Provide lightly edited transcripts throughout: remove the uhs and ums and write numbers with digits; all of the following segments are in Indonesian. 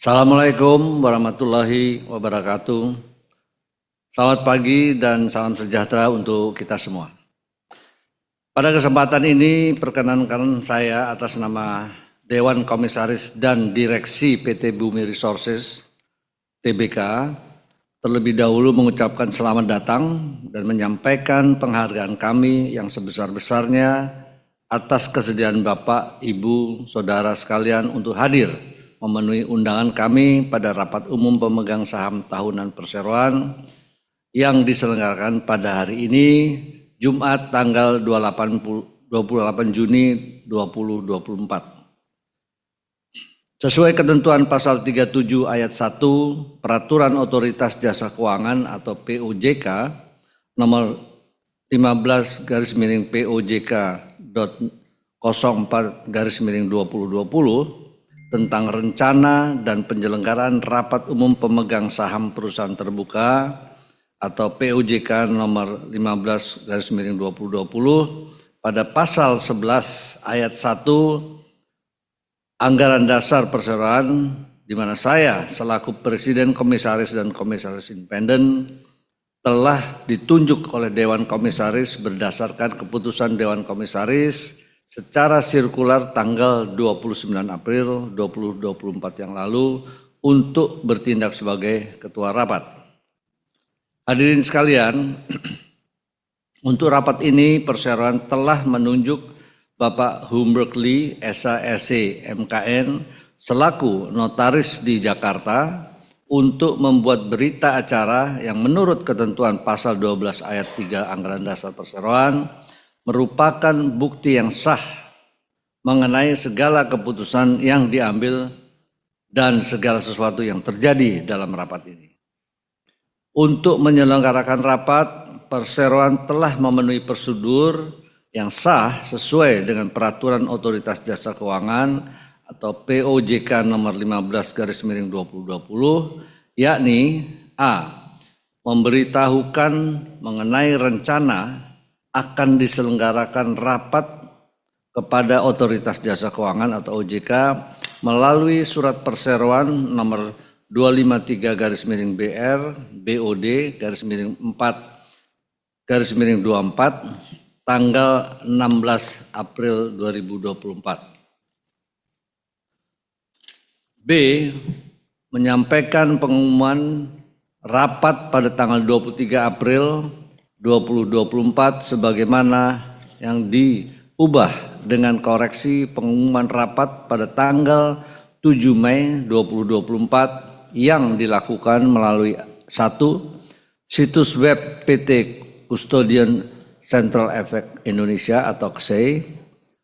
Assalamualaikum warahmatullahi wabarakatuh. Selamat pagi dan salam sejahtera untuk kita semua. Pada kesempatan ini perkenankan saya atas nama Dewan Komisaris dan Direksi PT Bumi Resources Tbk terlebih dahulu mengucapkan selamat datang dan menyampaikan penghargaan kami yang sebesar-besarnya atas kesediaan Bapak, Ibu, Saudara sekalian untuk hadir memenuhi undangan kami pada rapat umum pemegang saham tahunan perseroan yang diselenggarakan pada hari ini Jumat tanggal 28 Juni 2024. Sesuai ketentuan pasal 37 ayat 1 Peraturan Otoritas Jasa Keuangan atau POJK nomor 15/POJK.04/2020 tentang rencana dan penyelenggaraan rapat umum pemegang saham perusahaan terbuka atau POJK nomor 15/2020 pada pasal 11 ayat 1 Anggaran Dasar Perseroan, di mana saya selaku Presiden Komisaris dan Komisaris Independen telah ditunjuk oleh Dewan Komisaris berdasarkan keputusan Dewan Komisaris secara sirkular tanggal 29 April 2024 yang lalu untuk bertindak sebagai Ketua Rapat. Hadirin sekalian, untuk rapat ini perseroan telah menunjuk Bapak Humberly SASC MKN selaku notaris di Jakarta untuk membuat berita acara yang menurut ketentuan pasal 12 ayat 3 Anggaran Dasar Perseroan merupakan bukti yang sah mengenai segala keputusan yang diambil dan segala sesuatu yang terjadi dalam rapat ini. Untuk menyelenggarakan rapat, perseroan telah memenuhi prosedur yang sah sesuai dengan Peraturan Otoritas Jasa Keuangan atau POJK nomor 15/2020, yakni A. Memberitahukan mengenai rencana akan diselenggarakan rapat kepada Otoritas Jasa Keuangan atau OJK melalui surat perseroan nomor 253/BR BOD/4/24 tanggal 16 April 2024. B. Menyampaikan pengumuman rapat pada tanggal 23 April 2024 sebagaimana yang diubah dengan koreksi pengumuman rapat pada tanggal 7 Mei 2024 yang dilakukan melalui 1. Situs web PT Custodian Central Efek Indonesia atau KSEI,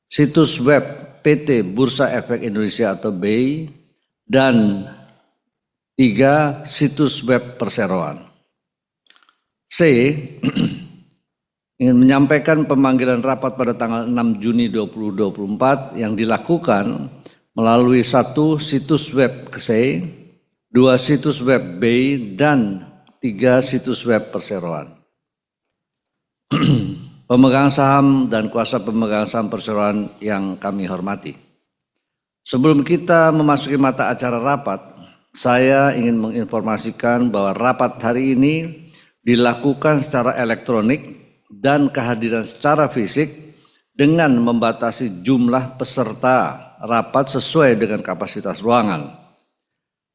situs web PT Bursa Efek Indonesia atau BEI, dan 3. Situs web perseroan. C. Ingin menyampaikan pemanggilan rapat pada tanggal 6 Juni 2024 yang dilakukan melalui 1. Situs web KSEI, 2. Situs web BEI, dan 3. Situs web perseroan. Pemegang saham dan kuasa pemegang saham perseroan yang kami hormati. Sebelum kita memasuki mata acara rapat, saya ingin menginformasikan bahwa rapat hari ini dilakukan secara elektronik dan kehadiran secara fisik dengan membatasi jumlah peserta rapat sesuai dengan kapasitas ruangan.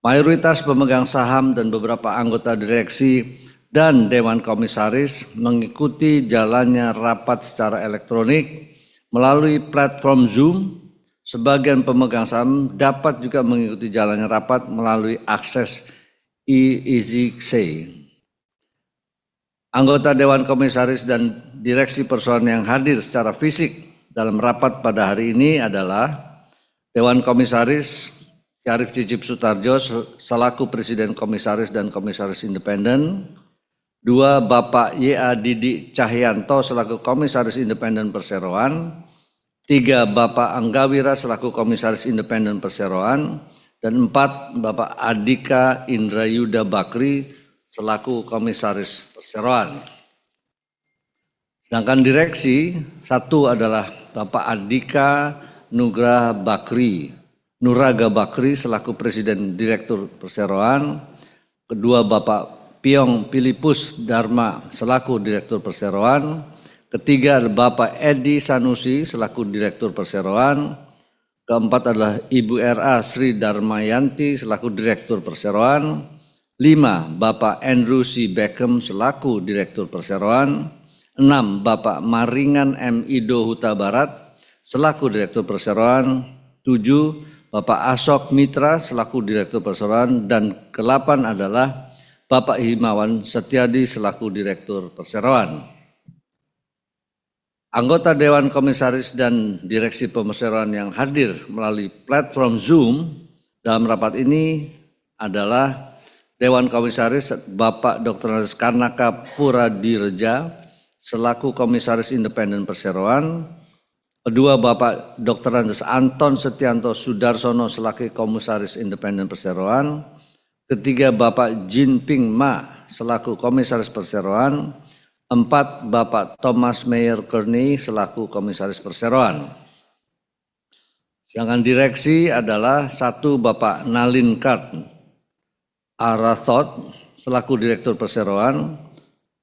Mayoritas pemegang saham dan beberapa anggota direksi dan Dewan Komisaris mengikuti jalannya rapat secara elektronik melalui platform Zoom. Sebagian pemegang saham dapat juga mengikuti jalannya rapat melalui akses e-easyKSEI. Anggota Dewan Komisaris dan Direksi Perseroan yang hadir secara fisik dalam rapat pada hari ini adalah Dewan Komisaris Syarif Cicip Sutarjo selaku Presiden Komisaris dan Komisaris Independen. 2. Bapak Y.A. Didi Cahyanto selaku Komisaris Independen Perseroan. 3. Bapak Anggawira selaku Komisaris Independen Perseroan. Dan 4. Bapak Adhika Indrayuda Bakri selaku Komisaris Perseroan. Sedangkan direksi 1 adalah Bapak Adhika Nugraha Bakri Nuraga Bakri selaku Presiden Direktur Perseroan. Kedua, Bapak Piong Pilipus Dharma selaku Direktur Perseroan. Ketiga, Bapak Edi Sanusi selaku Direktur Perseroan. Keempat adalah Ibu R.A. Sri Darmayanti selaku Direktur Perseroan. 5, Bapak Andrew C. Beckham selaku Direktur Perseroan. 6, Bapak Maringan M. Ido Huta Barat selaku Direktur Perseroan. 7, Bapak Asok Mitra selaku Direktur Perseroan. Dan ke-8 adalah Bapak Himawan Setiadi selaku Direktur Perseroan. Anggota Dewan Komisaris dan Direksi Perseroan yang hadir melalui platform Zoom dalam rapat ini adalah Dewan Komisaris Bapak Dr. Andes Karnaka Puradireja selaku Komisaris Independen Perseroan. Kedua, Bapak Dr. Andes Anton Setianto Sudarsono selaku Komisaris Independen Perseroan. Ketiga, Bapak Jinping Ma selaku Komisaris Perseroan. 4, Bapak Thomas Meyer Kearney selaku Komisaris Perseroan. Sedangkan direksi adalah 1, Bapak Nalin Kart Arathot selaku Direktur Perseroan.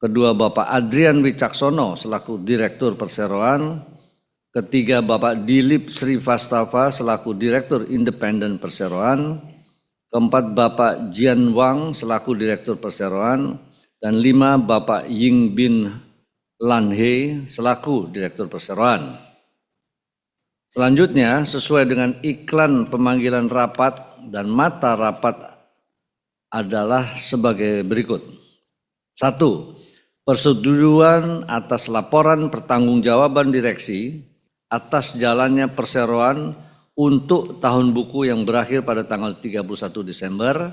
Kedua, Bapak Adrian Wicaksono selaku Direktur Perseroan. Ketiga, Bapak Dilip Srivastava selaku Direktur Independen Perseroan. Keempat, Bapak Jian Wang selaku Direktur Perseroan. Dan 5, Bapak Ying Bin Lanhe selaku Direktur Perseroan. Selanjutnya, sesuai dengan iklan pemanggilan rapat dan mata rapat adalah sebagai berikut. 1, persetujuan atas laporan pertanggungjawaban direksi atas jalannya perseroan untuk tahun buku yang berakhir pada tanggal 31 Desember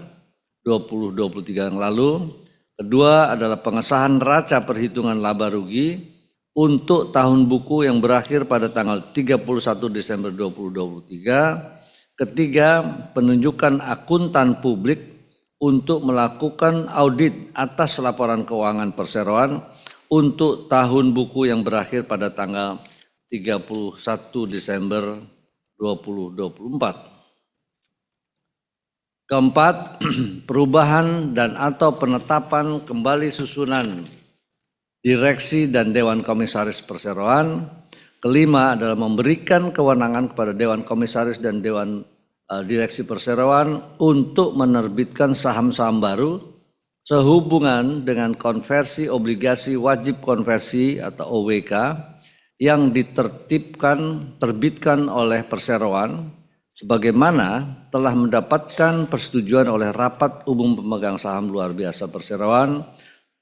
2023 yang lalu. Kedua adalah pengesahan neraca perhitungan laba rugi untuk tahun buku yang berakhir pada tanggal 31 Desember 2023. Ketiga, penunjukan akuntan publik untuk melakukan audit atas laporan keuangan perseroan untuk tahun buku yang berakhir pada tanggal 31 Desember 2024. Keempat, perubahan dan atau penetapan kembali susunan direksi dan Dewan Komisaris Perseroan. Kelima adalah memberikan kewenangan kepada Dewan Komisaris dan Dewan Direksi Perseroan untuk menerbitkan saham-saham baru sehubungan dengan konversi obligasi wajib konversi atau OWK yang terbitkan oleh Perseroan sebagaimana telah mendapatkan persetujuan oleh Rapat Umum Pemegang Saham Luar Biasa Perseroan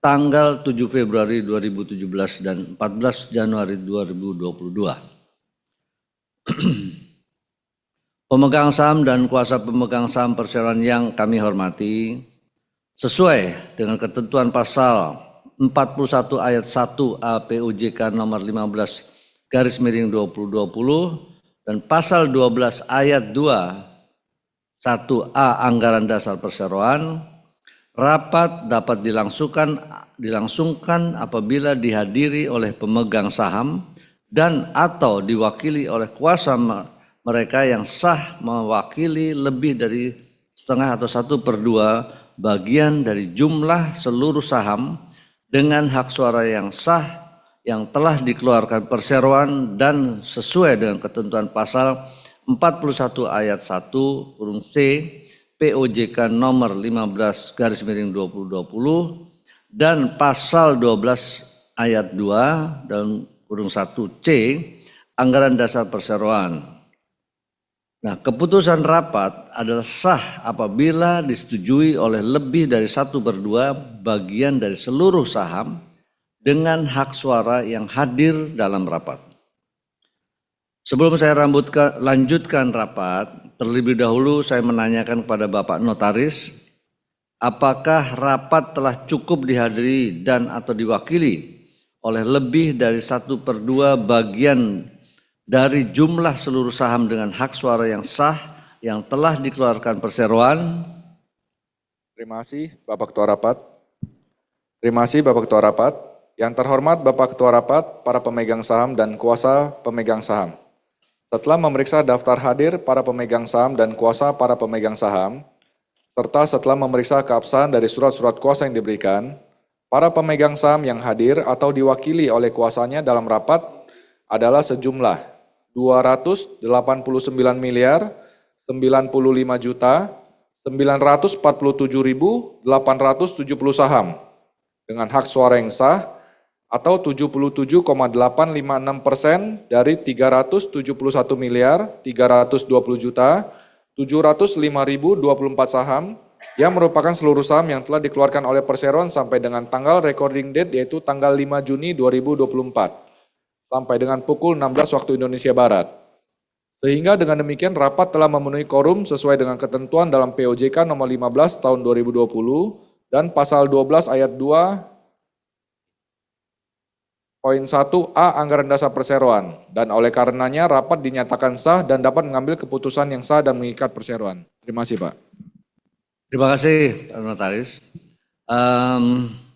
tanggal 7 Februari 2017 dan 14 Januari 2022. Pemegang saham dan kuasa pemegang saham perseroan yang kami hormati, sesuai dengan ketentuan pasal 41 ayat 1 APUJK nomor 15/2020 dan pasal 12 ayat 2 1A Anggaran Dasar Perseroan, rapat dapat dilangsungkan apabila dihadiri oleh pemegang saham dan atau diwakili oleh kuasa mereka yang sah mewakili lebih dari setengah atau 1/2 bagian dari jumlah seluruh saham dengan hak suara yang sah yang telah dikeluarkan Perseroan dan sesuai dengan ketentuan pasal 41 ayat 1 huruf C POJK nomor 15/2020 dan pasal 12 ayat 2 dan huruf 1 C Anggaran Dasar Perseroan. Nah, keputusan rapat adalah sah apabila disetujui oleh lebih dari 1/2 bagian dari seluruh saham dengan hak suara yang hadir dalam rapat. Sebelum saya lanjutkan rapat, terlebih dahulu saya menanyakan kepada Bapak Notaris, apakah rapat telah cukup dihadiri dan atau diwakili oleh lebih dari 1/2 bagian dari jumlah seluruh saham dengan hak suara yang sah yang telah dikeluarkan Perseroan? Terima kasih Bapak Ketua Rapat. Terima kasih Bapak Ketua Rapat. Yang terhormat Bapak Ketua Rapat, para pemegang saham dan kuasa pemegang saham. Setelah memeriksa daftar hadir para pemegang saham dan kuasa para pemegang saham, serta setelah memeriksa keabsahan dari surat-surat kuasa yang diberikan, para pemegang saham yang hadir atau diwakili oleh kuasanya dalam rapat adalah sejumlah 289 miliar 95 juta 947.870 saham dengan hak suara yang sah atau 77,856% dari 371 miliar 320 juta 705.024 saham yang merupakan seluruh saham yang telah dikeluarkan oleh perseroan sampai dengan tanggal recording date yaitu tanggal 5 Juni 2024 sampai dengan pukul 16 waktu Indonesia Barat. Sehingga dengan demikian rapat telah memenuhi quorum sesuai dengan ketentuan dalam POJK nomor 15 tahun 2020 dan pasal 12 ayat 2 Poin 1A Anggaran Dasar Perseroan, dan oleh karenanya rapat dinyatakan sah dan dapat mengambil keputusan yang sah dan mengikat perseroan. Terima kasih, Pak. Terima kasih, Pak Notaris.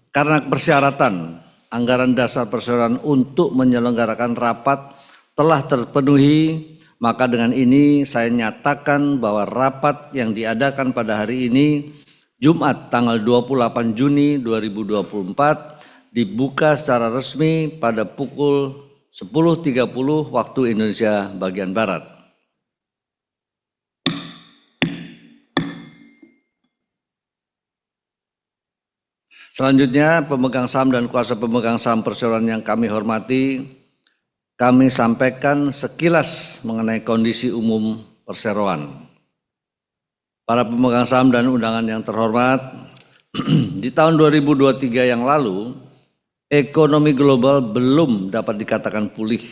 Karena persyaratan Anggaran Dasar Perseroan untuk menyelenggarakan rapat telah terpenuhi, maka dengan ini saya nyatakan bahwa rapat yang diadakan pada hari ini, Jumat tanggal 28 Juni 2024, dibuka secara resmi pada pukul 10.30 waktu Indonesia bagian Barat. Selanjutnya, pemegang saham dan kuasa pemegang saham perseroan yang kami hormati, kami sampaikan sekilas mengenai kondisi umum perseroan. Para pemegang saham dan undangan yang terhormat, di tahun 2023 yang lalu, ekonomi global belum dapat dikatakan pulih,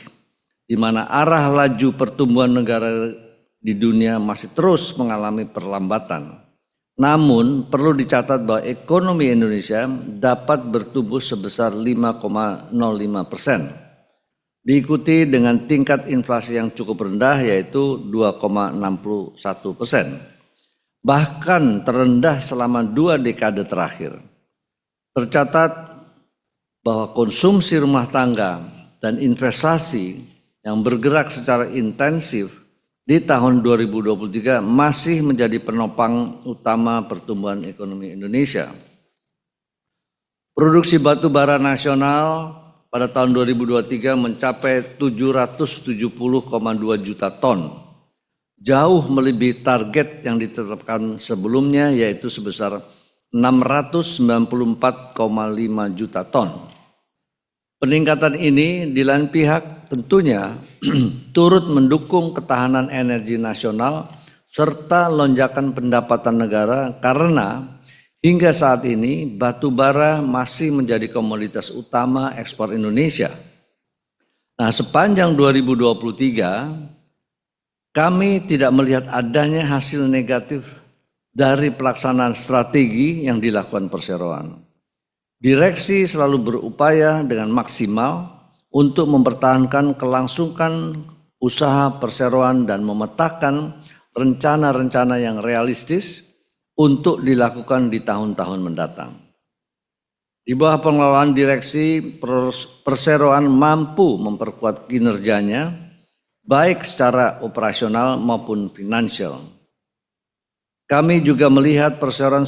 di mana arah laju pertumbuhan negara di dunia masih terus mengalami perlambatan. Namun perlu dicatat bahwa ekonomi Indonesia dapat bertumbuh sebesar 5,05%, diikuti dengan tingkat inflasi yang cukup rendah yaitu 2,61%, bahkan terendah selama 2 dekade terakhir. Tercatat bahwa konsumsi rumah tangga dan investasi yang bergerak secara intensif di tahun 2023 masih menjadi penopang utama pertumbuhan ekonomi Indonesia. Produksi batu bara nasional pada tahun 2023 mencapai 770,2 juta ton, jauh melebihi target yang ditetapkan sebelumnya yaitu sebesar 694,5 juta ton. Peningkatan ini di lain pihak tentunya turut mendukung ketahanan energi nasional serta lonjakan pendapatan negara karena hingga saat ini batu bara masih menjadi komoditas utama ekspor Indonesia. Nah, sepanjang 2023 kami tidak melihat adanya hasil negatif dari pelaksanaan strategi yang dilakukan perseroan. Direksi selalu berupaya dengan maksimal untuk mempertahankan kelangsungan usaha perseroan dan memetakan rencana-rencana yang realistis untuk dilakukan di tahun-tahun mendatang. Di bawah pengelolaan direksi, perseroan mampu memperkuat kinerjanya baik secara operasional maupun finansial. Kami juga melihat perseroan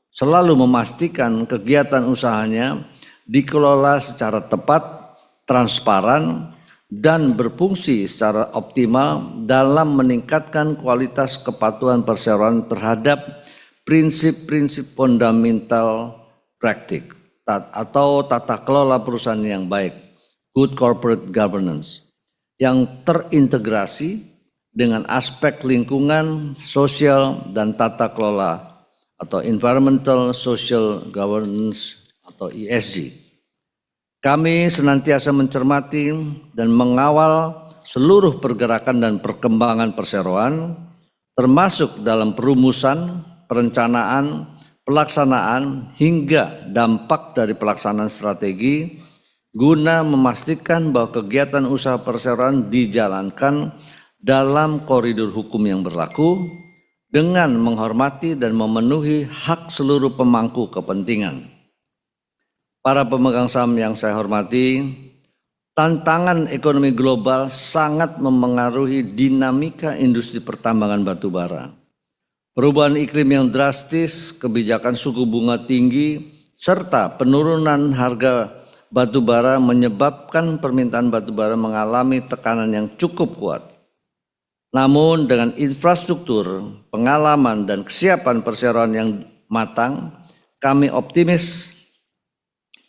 selalu memastikan kegiatan usahanya dikelola secara tepat, transparan, dan berfungsi secara optimal dalam meningkatkan kualitas kepatuhan perseroan terhadap prinsip-prinsip fundamental praktik atau tata kelola perusahaan yang baik, good corporate governance, yang terintegrasi dengan aspek lingkungan, sosial, dan tata kelola atau environmental social governance atau ESG. Kami senantiasa mencermati dan mengawal seluruh pergerakan dan perkembangan perseroan, termasuk dalam perumusan, perencanaan, pelaksanaan, hingga dampak dari pelaksanaan strategi, guna memastikan bahwa kegiatan usaha perseroan dijalankan dalam koridor hukum yang berlaku, dengan menghormati dan memenuhi hak seluruh pemangku kepentingan. Para pemegang saham yang saya hormati, tantangan ekonomi global sangat memengaruhi dinamika industri pertambangan batubara. Perubahan iklim yang drastis, kebijakan suku bunga tinggi, serta penurunan harga batubara menyebabkan permintaan batubara mengalami tekanan yang cukup kuat. Namun dengan infrastruktur, pengalaman, dan kesiapan perseroan yang matang, kami optimis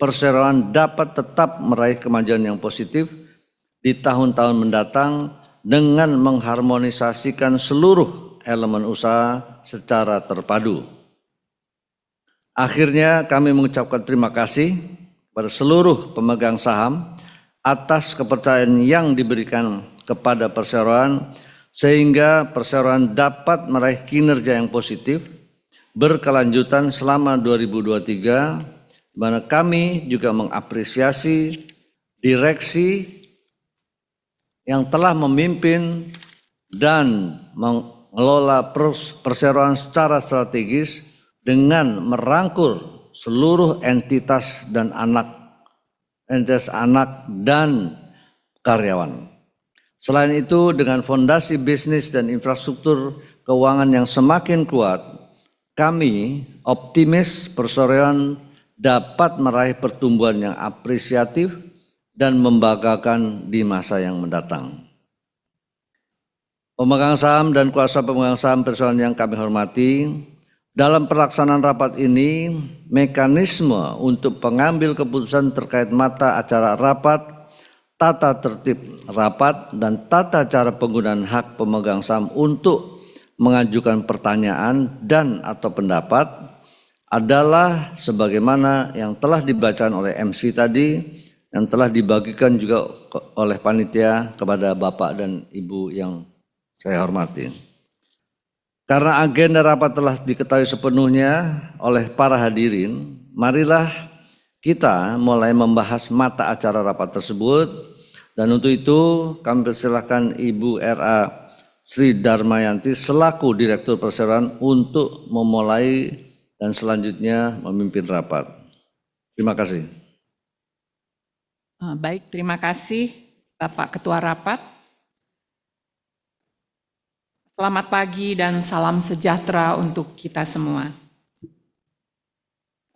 perseroan dapat tetap meraih kemajuan yang positif di tahun-tahun mendatang dengan mengharmonisasikan seluruh elemen usaha secara terpadu. Akhirnya kami mengucapkan terima kasih kepada seluruh pemegang saham atas kepercayaan yang diberikan kepada perseroan sehingga perseroan dapat meraih kinerja yang positif berkelanjutan selama 2023, di mana kami juga mengapresiasi direksi yang telah memimpin dan mengelola perseroan secara strategis dengan merangkul seluruh entitas anak dan karyawan. Selain itu, dengan fondasi bisnis dan infrastruktur keuangan yang semakin kuat, kami optimis perseroan dapat meraih pertumbuhan yang apresiatif dan membanggakan di masa yang mendatang. Pemegang saham dan kuasa pemegang saham perseroan yang kami hormati, dalam pelaksanaan rapat ini, mekanisme untuk pengambil keputusan terkait mata acara rapat, tata tertib rapat, dan tata cara penggunaan hak pemegang saham untuk mengajukan pertanyaan dan atau pendapat adalah sebagaimana yang telah dibacakan oleh MC tadi, yang telah dibagikan juga oleh panitia kepada Bapak dan Ibu yang saya hormati. Karena agenda rapat telah diketahui sepenuhnya oleh para hadirin, marilah kita mulai membahas mata acara rapat tersebut. Dan untuk itu kami persilahkan Ibu R.A. Sri Darmayanti selaku Direktur Perseroan untuk memulai dan selanjutnya memimpin rapat. Terima kasih. Baik, terima kasih Bapak Ketua Rapat. Selamat pagi dan salam sejahtera untuk kita semua.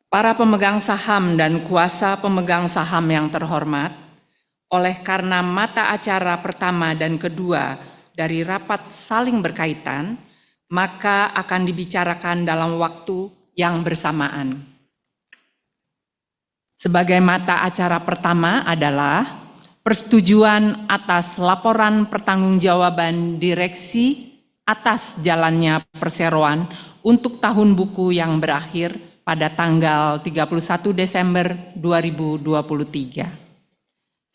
Para pemegang saham dan kuasa pemegang saham yang terhormat, oleh karena mata acara pertama dan kedua dari rapat saling berkaitan, maka akan dibicarakan dalam waktu yang bersamaan. Sebagai mata acara pertama adalah persetujuan atas laporan pertanggungjawaban direksi atas jalannya perseroan untuk tahun buku yang berakhir pada tanggal 31 Desember 2023.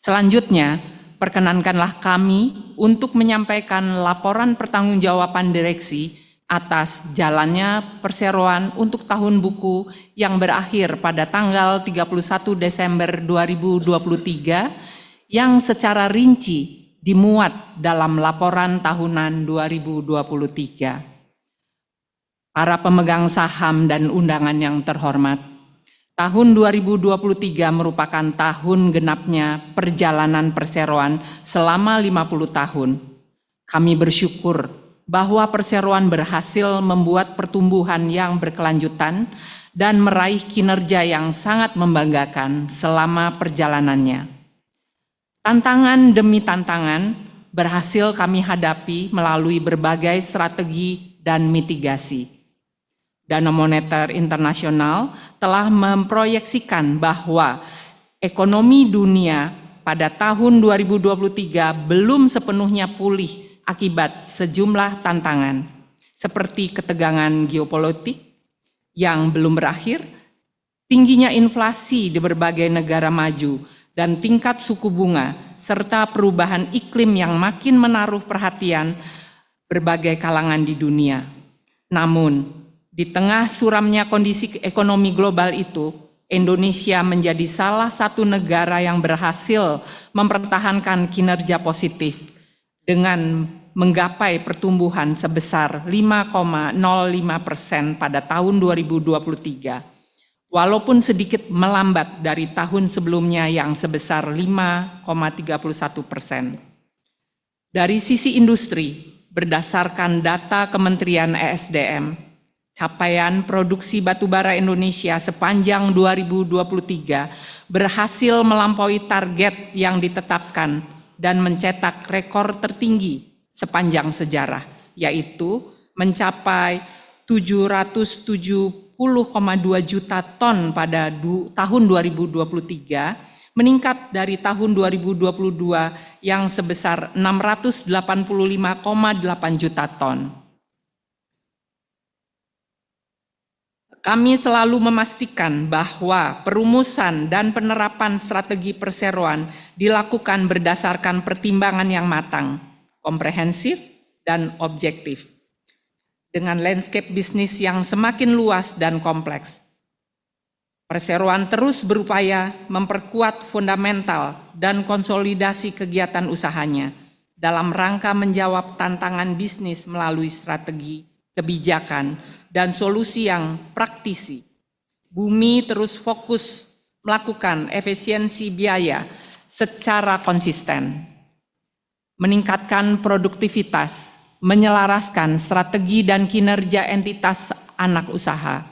Selanjutnya, perkenankanlah kami untuk menyampaikan laporan pertanggungjawaban direksi atas jalannya perseroan untuk tahun buku yang berakhir pada tanggal 31 Desember 2023 yang secara rinci dimuat dalam laporan tahunan 2023. Para pemegang saham dan undangan yang terhormat, tahun 2023 merupakan tahun genapnya perjalanan perseroan selama 50 tahun. Kami bersyukur bahwa perseroan berhasil membuat pertumbuhan yang berkelanjutan dan meraih kinerja yang sangat membanggakan selama perjalanannya. Tantangan demi tantangan berhasil kami hadapi melalui berbagai strategi dan mitigasi. Dana Moneter Internasional telah memproyeksikan bahwa ekonomi dunia pada tahun 2023 belum sepenuhnya pulih akibat sejumlah tantangan seperti ketegangan geopolitik yang belum berakhir, tingginya inflasi di berbagai negara maju, dan tingkat suku bunga, serta perubahan iklim yang makin menaruh perhatian berbagai kalangan di dunia. Namun, di tengah suramnya kondisi ekonomi global itu, Indonesia menjadi salah satu negara yang berhasil mempertahankan kinerja positif dengan menggapai pertumbuhan sebesar 5,05% pada tahun 2023. walaupun sedikit melambat dari tahun sebelumnya yang sebesar 5,31%. Dari sisi industri, berdasarkan data Kementerian ESDM, capaian produksi batubara Indonesia sepanjang 2023 berhasil melampaui target yang ditetapkan dan mencetak rekor tertinggi sepanjang sejarah, yaitu mencapai 770,2 juta ton pada tahun 2023, meningkat dari tahun 2022 yang sebesar 685,8 juta ton. Kami selalu memastikan bahwa perumusan dan penerapan strategi perseroan dilakukan berdasarkan pertimbangan yang matang, komprehensif, dan objektif, dengan landscape bisnis yang semakin luas dan kompleks. Perseroan terus berupaya memperkuat fundamental dan konsolidasi kegiatan usahanya dalam rangka menjawab tantangan bisnis melalui strategi, kebijakan, dan solusi yang praktisi. Bumi terus fokus melakukan efisiensi biaya secara konsisten, meningkatkan produktivitas, menyelaraskan strategi dan kinerja entitas anak usaha,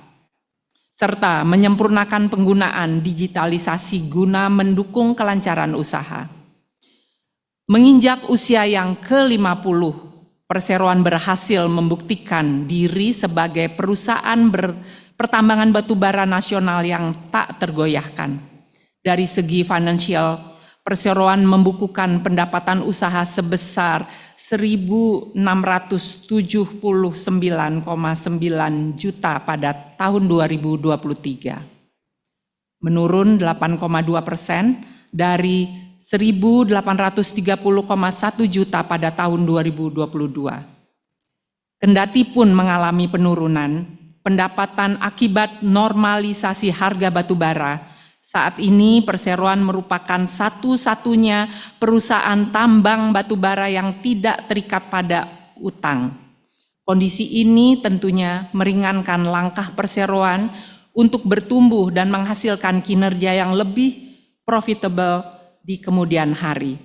serta menyempurnakan penggunaan digitalisasi guna mendukung kelancaran usaha. Menginjak usia yang ke-50, Perseroan berhasil membuktikan diri sebagai perusahaan pertambangan batubara nasional yang tak tergoyahkan. Dari segi finansial, Perseroan membukukan pendapatan usaha sebesar 1.679,9 juta pada tahun 2023. Menurun 8,2% dari 1.830,1 juta pada tahun 2022. Kendati pun mengalami penurunan, pendapatan akibat normalisasi harga batubara, saat ini Perseroan merupakan satu-satunya perusahaan tambang batubara yang tidak terikat pada utang. Kondisi ini tentunya meringankan langkah Perseroan untuk bertumbuh dan menghasilkan kinerja yang lebih profitable di kemudian hari.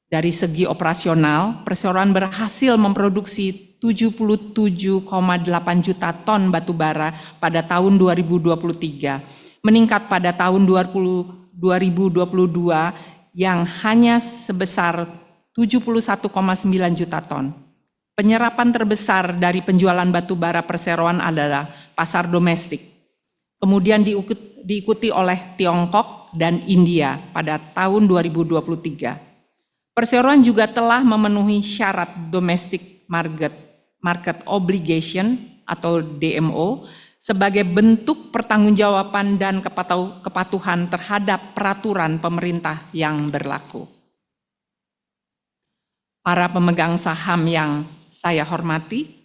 Dari segi operasional, Perseroan berhasil memproduksi 77,8 juta ton batubara pada tahun 2023, meningkat pada tahun 2022 yang hanya sebesar 71,9 juta ton. Penyerapan terbesar dari penjualan batubara Perseroan adalah pasar domestik, kemudian diikuti oleh Tiongkok dan India pada tahun 2023. Perseroan juga telah memenuhi syarat Domestic Market Obligation atau DMO sebagai bentuk pertanggungjawaban dan kepatuhan terhadap peraturan pemerintah yang berlaku. Para pemegang saham yang saya hormati,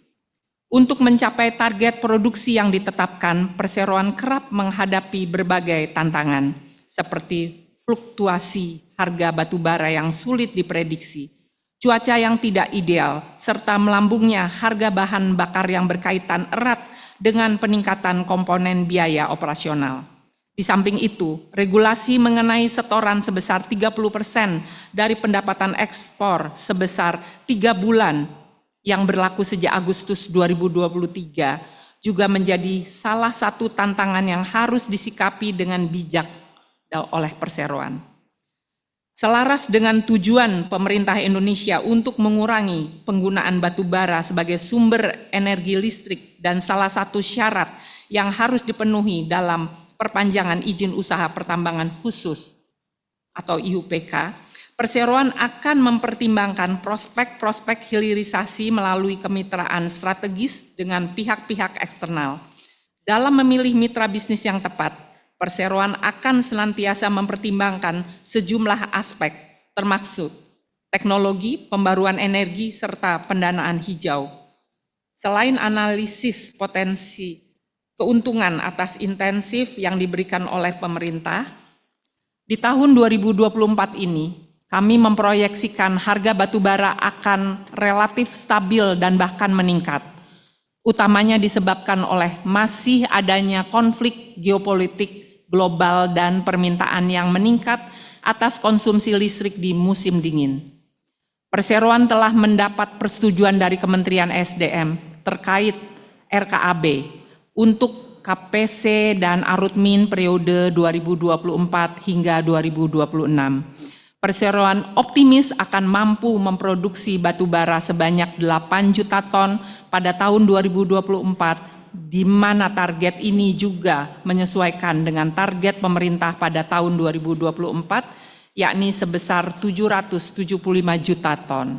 untuk mencapai target produksi yang ditetapkan, Perseroan kerap menghadapi berbagai tantangan, seperti fluktuasi harga batubara yang sulit diprediksi, cuaca yang tidak ideal, serta melambungnya harga bahan bakar yang berkaitan erat dengan peningkatan komponen biaya operasional. Di samping itu, regulasi mengenai setoran sebesar 30% dari pendapatan ekspor sebesar 3 bulan yang berlaku sejak Agustus 2023 juga menjadi salah satu tantangan yang harus disikapi dengan bijak oleh Perseroan. Selaras dengan tujuan pemerintah Indonesia untuk mengurangi penggunaan batubara sebagai sumber energi listrik dan salah satu syarat yang harus dipenuhi dalam perpanjangan izin usaha pertambangan khusus atau IUPK, Perseroan akan mempertimbangkan prospek-prospek hilirisasi melalui kemitraan strategis dengan pihak-pihak eksternal. Dalam memilih mitra bisnis yang tepat, Perseroan akan senantiasa mempertimbangkan sejumlah aspek, termasuk teknologi, pembaruan energi, serta pendanaan hijau. Selain analisis potensi keuntungan atas intensif yang diberikan oleh pemerintah, di tahun 2024 ini, kami memproyeksikan harga batubara akan relatif stabil dan bahkan meningkat. utamanya disebabkan oleh masih adanya konflik geopolitik global dan permintaan yang meningkat atas konsumsi listrik di musim dingin. Perseroan telah mendapat persetujuan dari Kementerian SDM terkait RKAB untuk KPC dan Arutmin periode 2024 hingga 2026. Perseroan optimis akan mampu memproduksi batu bara sebanyak 8 juta ton pada tahun 2024, di mana target ini juga menyesuaikan dengan target pemerintah pada tahun 2024, yakni sebesar 775 juta ton.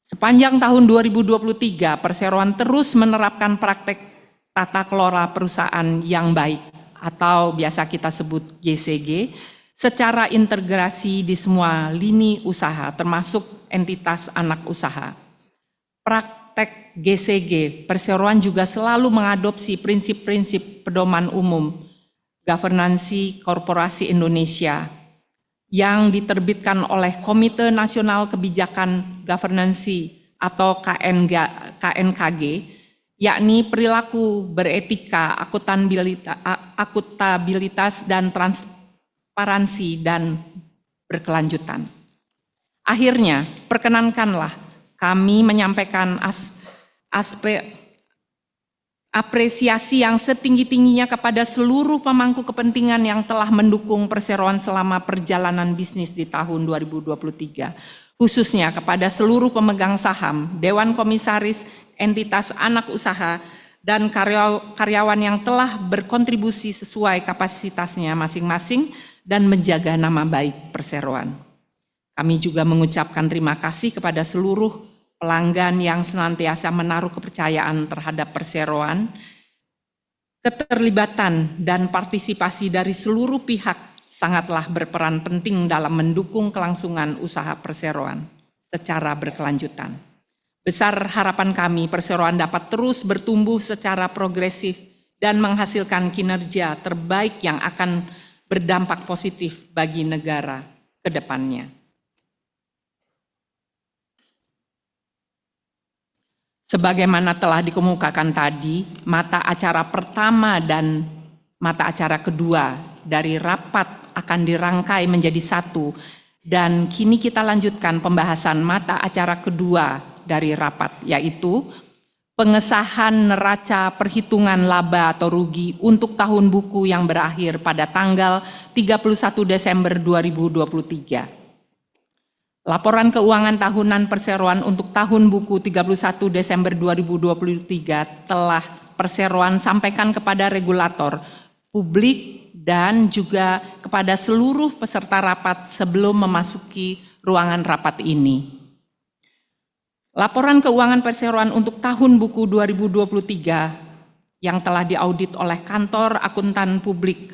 Sepanjang tahun 2023, Perseroan terus menerapkan praktek tata kelola perusahaan yang baik atau biasa kita sebut GCG secara integrasi di semua lini usaha termasuk entitas anak usaha. Praktek GCG, Perseroan juga selalu mengadopsi prinsip-prinsip pedoman umum Governansi Korporasi Indonesia yang diterbitkan oleh Komite Nasional Kebijakan Governansi atau KNKG, yakni perilaku beretika, akuntabilitas dan transparansi dan berkelanjutan. Akhirnya, perkenankanlah kami menyampaikan apresiasi yang setinggi-tingginya kepada seluruh pemangku kepentingan yang telah mendukung Perseroan selama perjalanan bisnis di tahun 2023, khususnya kepada seluruh pemegang saham, Dewan Komisaris, entitas anak usaha, dan karyawan yang telah berkontribusi sesuai kapasitasnya masing-masing dan menjaga nama baik Perseroan. Kami juga mengucapkan terima kasih kepada seluruh pelanggan yang senantiasa menaruh kepercayaan terhadap Perseroan. Keterlibatan dan partisipasi dari seluruh pihak sangatlah berperan penting dalam mendukung kelangsungan usaha Perseroan secara berkelanjutan. Besar harapan kami Perseroan dapat terus bertumbuh secara progresif dan menghasilkan kinerja terbaik yang akan berdampak positif bagi negara ke depannya. Sebagaimana telah dikemukakan tadi, mata acara pertama dan mata acara kedua dari rapat akan dirangkai menjadi satu, dan kini kita lanjutkan pembahasan mata acara kedua dari rapat, yaitu pengesahan neraca perhitungan laba atau rugi untuk tahun buku yang berakhir pada tanggal 31 Desember 2023. Laporan keuangan tahunan Perseroan untuk tahun buku 31 Desember 2023 telah Perseroan sampaikan kepada regulator, publik, dan juga kepada seluruh peserta rapat sebelum memasuki ruangan rapat ini. Laporan keuangan Perseroan untuk tahun buku 2023 yang telah diaudit oleh Kantor Akuntan Publik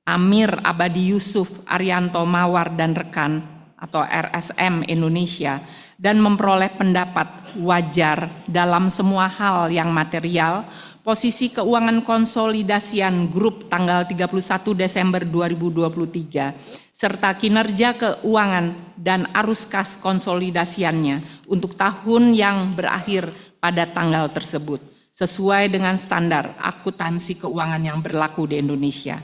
Amir Abadi Yusuf Arianto Mawar dan rekan atau RSM Indonesia dan memperoleh pendapat wajar dalam semua hal yang material, posisi keuangan konsolidasian grup tanggal 31 Desember 2023, serta kinerja keuangan dan arus kas konsolidasiannya untuk tahun yang berakhir pada tanggal tersebut, sesuai dengan standar akuntansi keuangan yang berlaku di Indonesia.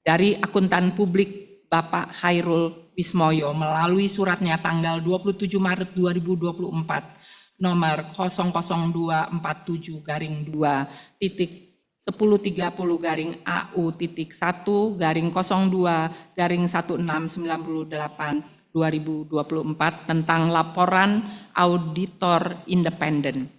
Dari Akuntan Publik Bapak Hairul Wismoyo melalui suratnya tanggal 27 Maret 2024 nomor 001-2-10-AU-02-1698/2024 tentang laporan auditor independen.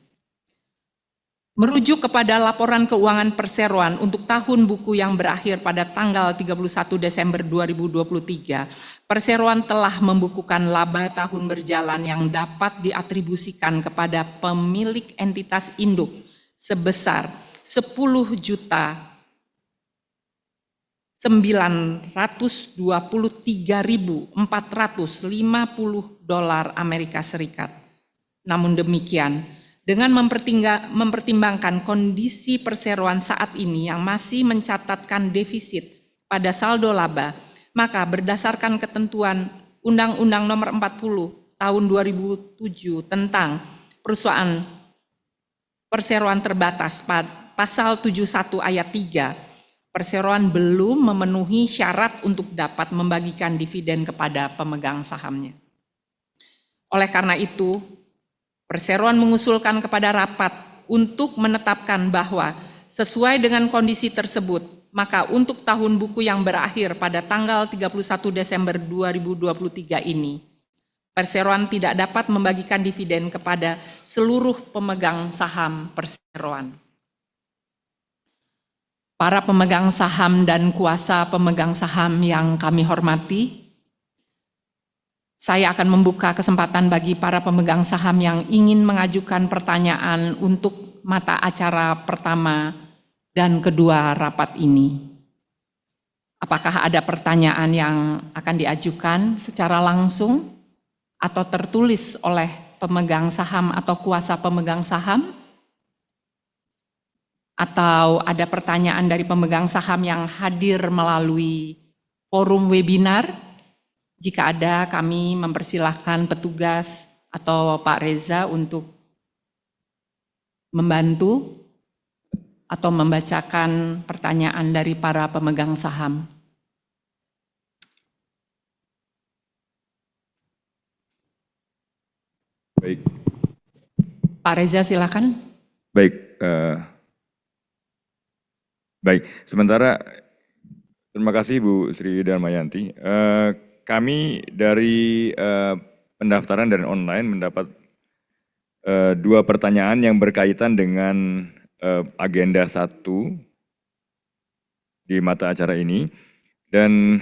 Merujuk kepada laporan keuangan Perseroan untuk tahun buku yang berakhir pada tanggal 31 Desember 2023, Perseroan telah membukukan laba tahun berjalan yang dapat diatribusikan kepada pemilik entitas induk sebesar 10.923.450 dolar Amerika Serikat. Namun demikian, dengan mempertimbangkan kondisi Perseroan saat ini yang masih mencatatkan defisit pada saldo laba, maka berdasarkan ketentuan Undang-Undang Nomor 40 Tahun 2007 tentang Perusahaan perseroan terbatas pasal 71 ayat 3, perseroan belum memenuhi syarat untuk dapat membagikan dividen kepada pemegang sahamnya. Oleh karena itu, perseroan mengusulkan kepada rapat untuk menetapkan bahwa sesuai dengan kondisi tersebut, maka untuk tahun buku yang berakhir pada tanggal 31 Desember 2023 ini, perseroan tidak dapat membagikan dividen kepada seluruh pemegang saham perseroan. Para pemegang saham dan kuasa pemegang saham yang kami hormati, saya akan membuka kesempatan bagi para pemegang saham yang ingin mengajukan pertanyaan untuk mata acara pertama dan kedua rapat ini. Apakah ada pertanyaan yang akan diajukan secara langsung atau tertulis oleh pemegang saham atau kuasa pemegang saham? Atau ada pertanyaan dari pemegang saham yang hadir melalui forum webinar? Jika ada, kami mempersilahkan petugas atau Pak Reza untuk membantu atau membacakan pertanyaan dari para pemegang saham. Baik. Pak Reza, silakan. Baik. Baik. Sementara terima kasih Bu Sri Darmayanti. Kami dari pendaftaran dan online mendapat dua pertanyaan yang berkaitan dengan agenda 1 di mata acara ini, dan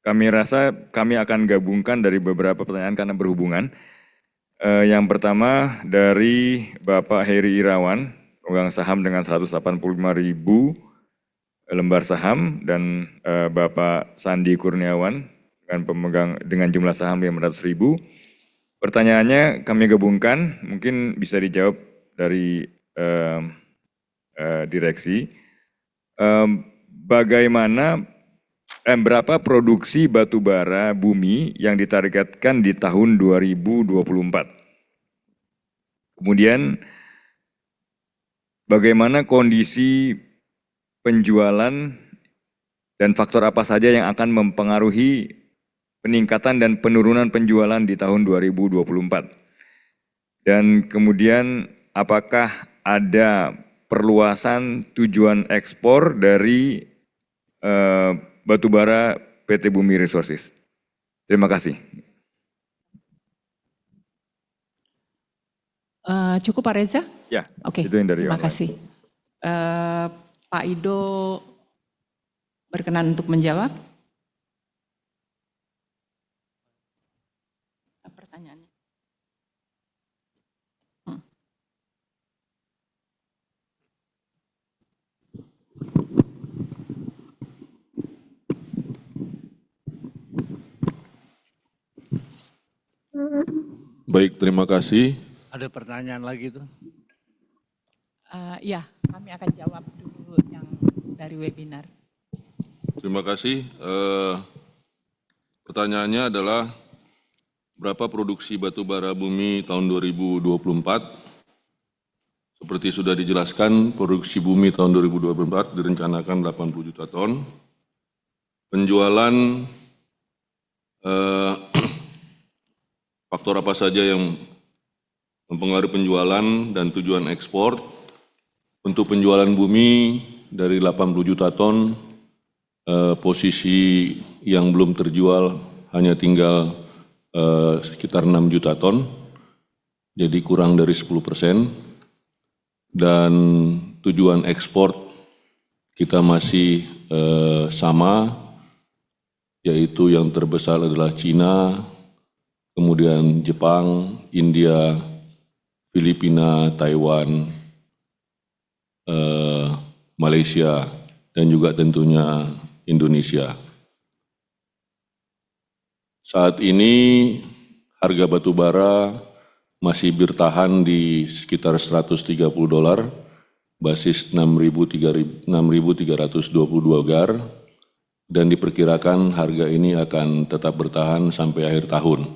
kami rasa kami akan gabungkan dari beberapa pertanyaan karena berhubungan. Yang pertama dari Bapak Heri Irawan, pemegang saham dengan 185.000 lembar saham, dan Bapak Sandi Kurniawan dengan jumlah saham 500.000. Pertanyaannya kami gabungkan, mungkin bisa dijawab dari direksi. Berapa produksi batubara bumi yang ditargetkan di tahun 2024? Kemudian bagaimana kondisi penjualan dan faktor apa saja yang akan mempengaruhi peningkatan dan penurunan penjualan di tahun 2024? Dan kemudian apakah ada perluasan tujuan ekspor dari batubara PT Bumi Resources? Terima kasih. Cukup Pak Reza? Ya, Oke, itu yang dari terima online. kasih. Pak Ido berkenan untuk menjawab? Pertanyaannya. Baik, terima kasih. Ada pertanyaan lagi tuh? Ya, kami akan jawab dulu yang dari webinar. Terima kasih. Pertanyaannya adalah berapa produksi batubara bumi tahun 2024? Seperti sudah dijelaskan, produksi bumi tahun 2024 direncanakan 80 juta ton. Penjualan faktor apa saja yang mempengaruhi penjualan dan tujuan ekspor? Untuk penjualan bumi dari 80 juta ton, posisi yang belum terjual hanya tinggal sekitar 6 juta ton, jadi kurang dari 10%. Dan tujuan ekspor kita masih sama, yaitu yang terbesar adalah Cina, kemudian Jepang, India, Filipina, Taiwan, Malaysia, dan juga tentunya Indonesia. Saat ini harga batubara masih bertahan di sekitar $130, basis 6.322 gar, dan diperkirakan harga ini akan tetap bertahan sampai akhir tahun.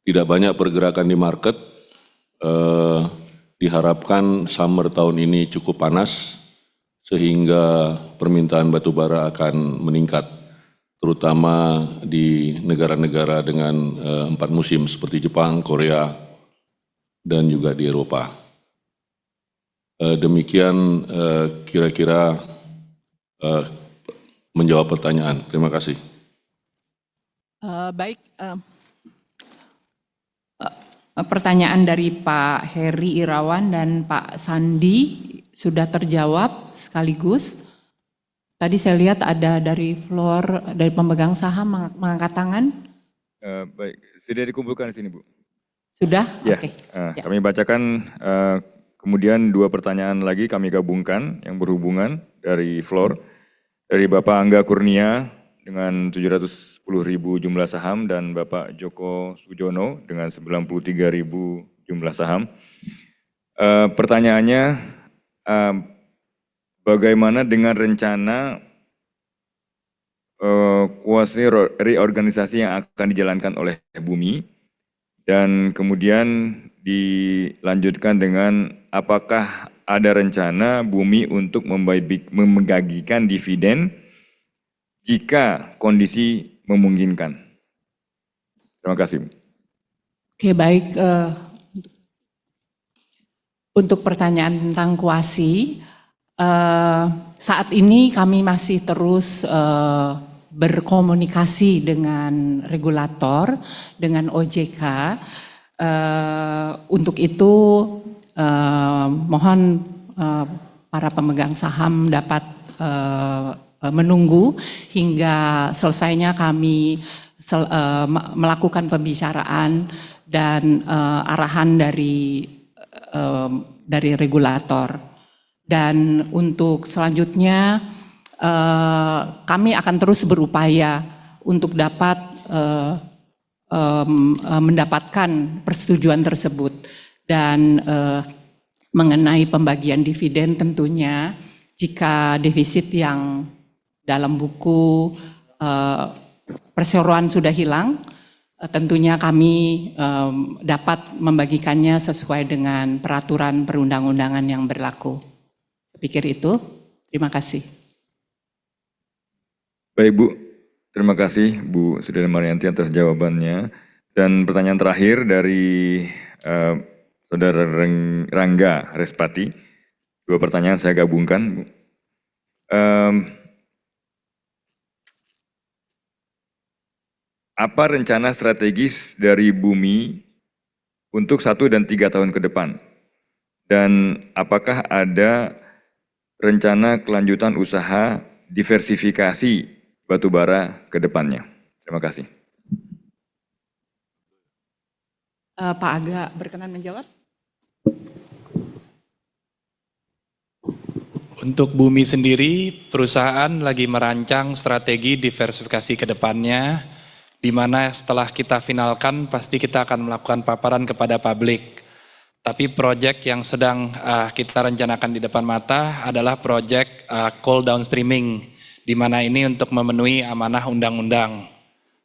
Tidak banyak pergerakan di market, diharapkan summer tahun ini cukup panas sehingga permintaan batubara akan meningkat, terutama di negara-negara dengan 4 musim seperti Jepang, Korea, dan juga di Eropa. Demikian kira-kira menjawab pertanyaan. Terima kasih. Baik, pertanyaan dari Pak Heri Irawan dan Pak Sandi sudah terjawab sekaligus. Tadi saya lihat ada dari floor, dari pemegang saham mengangkat tangan. Baik, sudah dikumpulkan di sini, Bu. Sudah? Ya, Oke. Ya. kami bacakan kemudian 2 pertanyaan lagi kami gabungkan yang berhubungan dari floor. Dari Bapak Angga Kurnia dengan 710.000 jumlah saham dan Bapak Joko Sujono dengan 93.000 jumlah saham. Pertanyaannya, bagaimana dengan rencana kuasi reorganisasi yang akan dijalankan oleh Bumi? Dan kemudian dilanjutkan dengan apakah ada rencana Bumi untuk membagikan dividen jika kondisi memungkinkan. Terima kasih. Oke, baik. Untuk pertanyaan tentang kuasi, saat ini kami masih terus berkomunikasi dengan regulator, dengan OJK. Untuk itu mohon para pemegang saham dapat menunggu hingga selesainya kami melakukan pembicaraan dan arahan dari regulator. Dan untuk selanjutnya kami akan terus berupaya untuk dapat mendapatkan persetujuan tersebut. Dan mengenai pembagian dividen tentunya jika defisit yang dalam buku perseroan sudah hilang, tentunya kami dapat membagikannya sesuai dengan peraturan perundang-undangan yang berlaku. Saya pikir itu. Terima kasih. Baik, Bu. Terima kasih Bu Sri Maryanti atas jawabannya. Dan pertanyaan terakhir dari Saudara Rangga Respati. 2 pertanyaan saya gabungkan, Bu. Apa rencana strategis dari Bumi untuk 1 dan 3 tahun ke depan? Dan apakah ada rencana kelanjutan usaha diversifikasi batubara ke depannya? Terima kasih. Pak Aga berkenan menjawab? Untuk Bumi sendiri, perusahaan lagi merancang strategi diversifikasi ke depannya, di mana setelah kita finalkan pasti kita akan melakukan paparan kepada publik. Tapi proyek yang sedang kita rencanakan di depan mata adalah proyek coal downstreaming, di mana ini untuk memenuhi amanah undang-undang.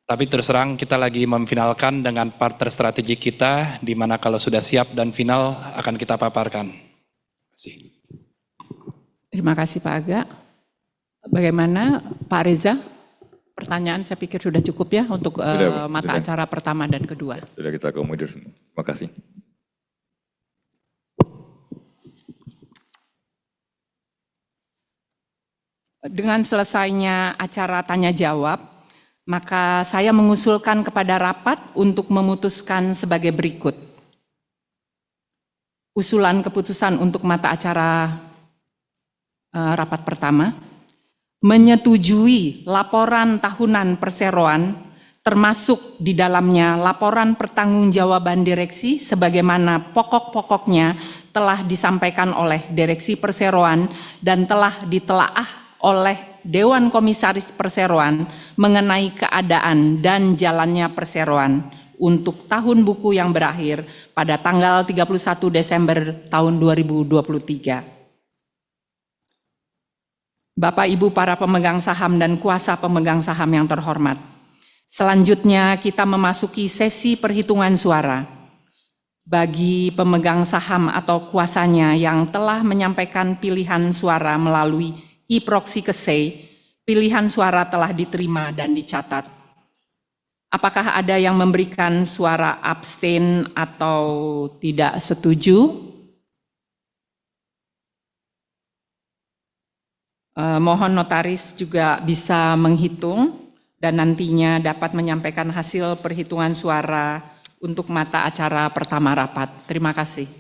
Tapi terus terang kita lagi memfinalkan dengan partner strategik kita, di mana kalau sudah siap dan final akan kita paparkan. Terima kasih. Terima kasih Pak Aga. Bagaimana Pak Reza? Pertanyaan saya pikir sudah cukup ya untuk mata acara pertama dan kedua. Sudah kita akomodir. Terima kasih. Dengan selesainya acara tanya jawab, maka saya mengusulkan kepada rapat untuk memutuskan sebagai berikut. Usulan keputusan untuk mata acara rapat pertama, menyetujui laporan tahunan perseroan termasuk di dalamnya laporan pertanggungjawaban direksi sebagaimana pokok-pokoknya telah disampaikan oleh direksi perseroan dan telah ditelaah oleh Dewan Komisaris Perseroan mengenai keadaan dan jalannya perseroan untuk tahun buku yang berakhir pada tanggal 31 Desember tahun 2023. Bapak Ibu para pemegang saham dan kuasa pemegang saham yang terhormat. Selanjutnya kita memasuki sesi perhitungan suara. bagi pemegang saham atau kuasanya yang telah menyampaikan pilihan suara melalui e-proxy KSEI, pilihan suara telah diterima dan dicatat. Apakah ada yang memberikan suara abstain atau tidak setuju? Mohon notaris juga bisa menghitung dan nantinya dapat menyampaikan hasil perhitungan suara untuk mata acara pertama rapat. Terima kasih.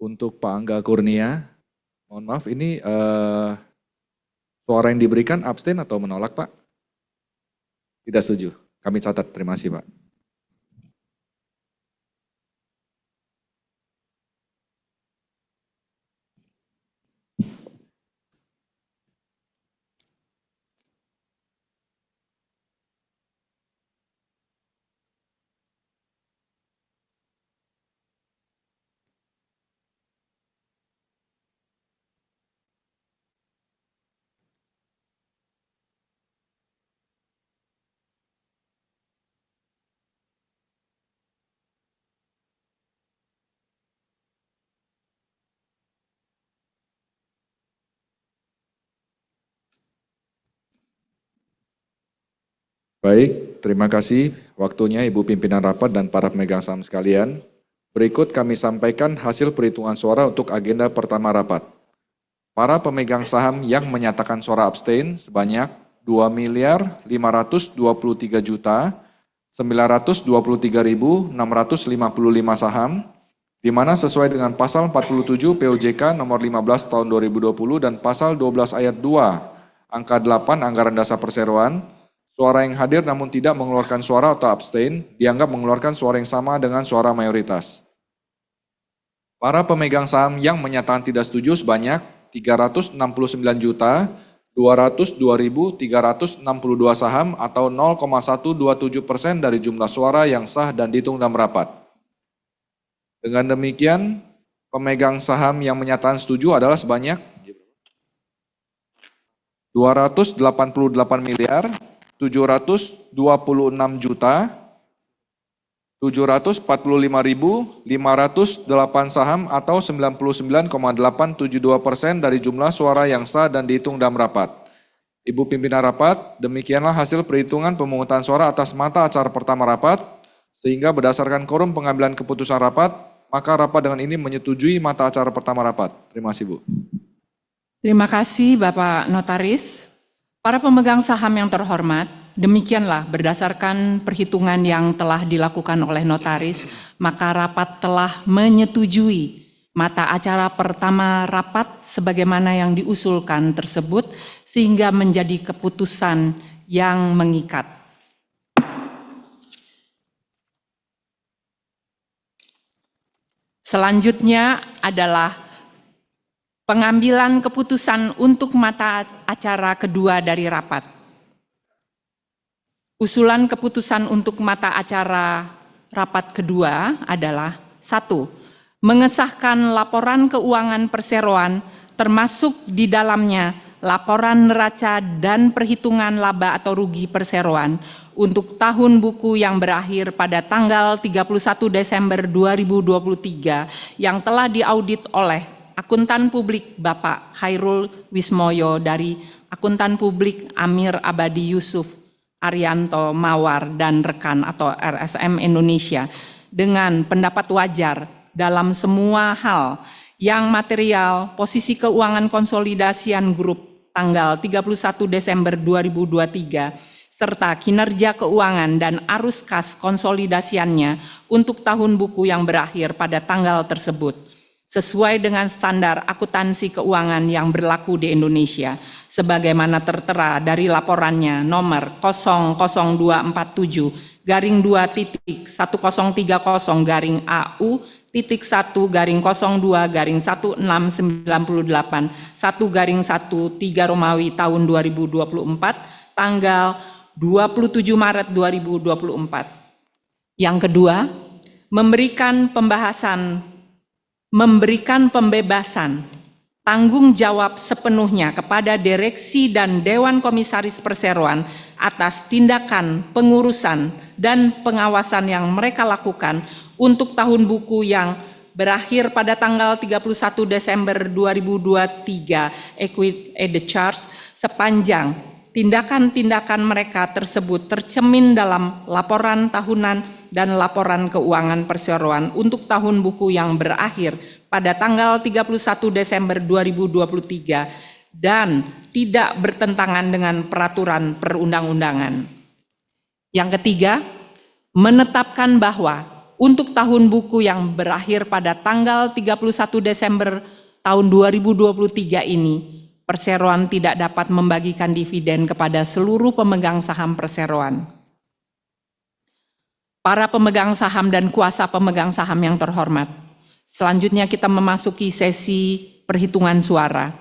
Untuk Pak Angga Kurnia, mohon maaf ini suara yang diberikan abstain atau menolak Pak? Tidak setuju. Kami catat, terima kasih Pak. Baik, terima kasih waktunya Ibu Pimpinan Rapat dan para pemegang saham sekalian. Berikut kami sampaikan hasil perhitungan suara untuk agenda pertama rapat. Para pemegang saham yang menyatakan suara abstain sebanyak 2.523.923.655 saham, di mana sesuai dengan pasal 47 POJK nomor 15 tahun 2020 dan pasal 12 ayat 2 angka 8 Anggaran Dasar Perseroan, suara yang hadir namun tidak mengeluarkan suara atau abstain dianggap mengeluarkan suara yang sama dengan suara mayoritas. Para pemegang saham yang menyatakan tidak setuju sebanyak 369.202.362 saham atau 0,127% dari jumlah suara yang sah dan dihitung dalam rapat. Dengan demikian, pemegang saham yang menyatakan setuju adalah sebanyak 288.746.745.508 saham atau 99,872% dari jumlah suara yang sah dan dihitung dalam rapat. Ibu Pimpinan Rapat, demikianlah hasil perhitungan pemungutan suara atas mata acara pertama rapat, sehingga berdasarkan quorum pengambilan keputusan rapat, maka rapat dengan ini menyetujui mata acara pertama rapat. Terima kasih Bu. Terima kasih Bapak Notaris. Para pemegang saham yang terhormat, demikianlah berdasarkan perhitungan yang telah dilakukan oleh notaris, maka rapat telah menyetujui mata acara pertama rapat sebagaimana yang diusulkan tersebut, sehingga menjadi keputusan yang mengikat. Selanjutnya adalah pengambilan keputusan untuk mata acara kedua dari rapat. Usulan keputusan untuk mata acara rapat kedua adalah 1. Mengesahkan laporan keuangan perseroan termasuk di dalamnya laporan neraca dan perhitungan laba atau rugi perseroan untuk tahun buku yang berakhir pada tanggal 31 Desember 2023 yang telah diaudit oleh Akuntan Publik Bapak Hairul Wismoyo dari Akuntan Publik Amir Abadi Yusuf Arianto Mawar dan rekan atau RSM Indonesia dengan pendapat wajar dalam semua hal yang material posisi keuangan konsolidasian grup tanggal 31 Desember 2023 serta kinerja keuangan dan arus kas konsolidasiannya untuk tahun buku yang berakhir pada tanggal tersebut, sesuai dengan standar akuntansi keuangan yang berlaku di Indonesia, sebagaimana tertera dari laporannya nomor 002-AU-1/2-1/1998/1/3 tahun 2024 tanggal 27 Maret 2024. Yang kedua, memberikan pembebasan tanggung jawab sepenuhnya kepada direksi dan Dewan Komisaris Perseroan atas tindakan pengurusan dan pengawasan yang mereka lakukan untuk tahun buku yang berakhir pada tanggal 31 Desember 2023 equity the charge sepanjang tindakan-tindakan mereka tersebut tercermin dalam laporan tahunan dan laporan keuangan perseroan untuk tahun buku yang berakhir pada tanggal 31 Desember 2023 dan tidak bertentangan dengan peraturan perundang-undangan. Yang ketiga, menetapkan bahwa untuk tahun buku yang berakhir pada tanggal 31 Desember tahun 2023 ini, Perseroan tidak dapat membagikan dividen kepada seluruh pemegang saham perseroan. Para pemegang saham dan kuasa pemegang saham yang terhormat, selanjutnya kita memasuki sesi perhitungan suara.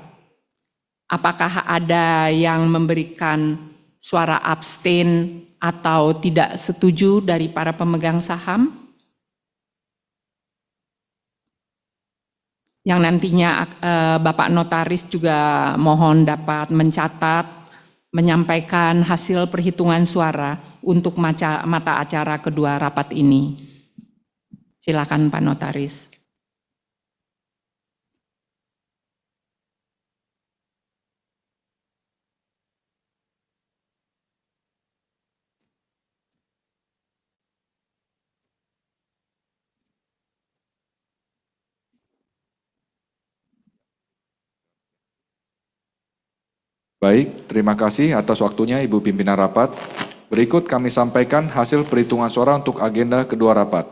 Apakah ada yang memberikan suara abstain atau tidak setuju dari para pemegang saham? Yang nantinya Bapak Notaris juga mohon dapat mencatat, menyampaikan hasil perhitungan suara untuk mata acara kedua rapat ini. Silakan Pak Notaris. Baik, terima kasih atas waktunya Ibu Pimpinan Rapat. Berikut kami sampaikan hasil perhitungan suara untuk agenda kedua rapat.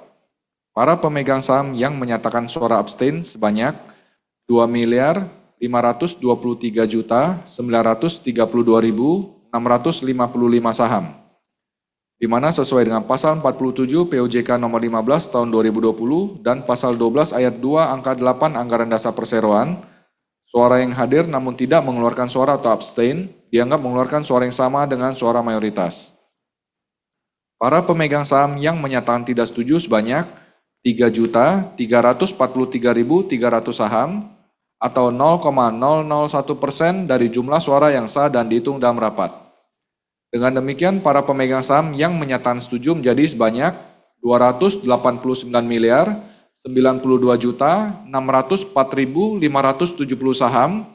Para pemegang saham yang menyatakan suara abstain sebanyak 2.523.932.655 saham, di mana sesuai dengan pasal 47 POJK nomor 15 tahun 2020 dan pasal 12 ayat 2 angka 8 Anggaran Dasar Perseroan, suara yang hadir namun tidak mengeluarkan suara atau abstain dianggap mengeluarkan suara yang sama dengan suara mayoritas. Para pemegang saham yang menyatakan tidak setuju sebanyak 3.343.300 saham atau 0,001% dari jumlah suara yang sah dan dihitung dalam rapat. Dengan demikian, para pemegang saham yang menyatakan setuju menjadi sebanyak 289.092.604.570 saham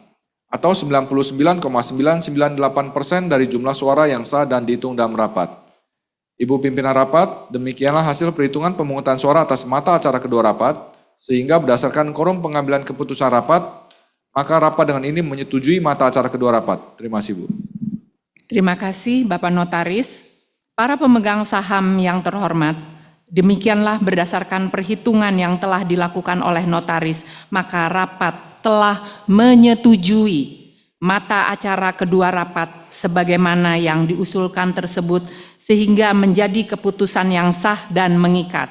atau 99,998% dari jumlah suara yang sah dan dihitung dalam rapat. Ibu Pimpinan Rapat, demikianlah hasil perhitungan pemungutan suara atas mata acara kedua rapat, sehingga berdasarkan quorum pengambilan keputusan rapat, maka rapat dengan ini menyetujui mata acara kedua rapat. Terima kasih, Bu. Terima kasih Bapak Notaris. Para pemegang saham yang terhormat, demikianlah berdasarkan perhitungan yang telah dilakukan oleh notaris, maka rapat telah menyetujui mata acara kedua rapat sebagaimana yang diusulkan tersebut sehingga menjadi keputusan yang sah dan mengikat.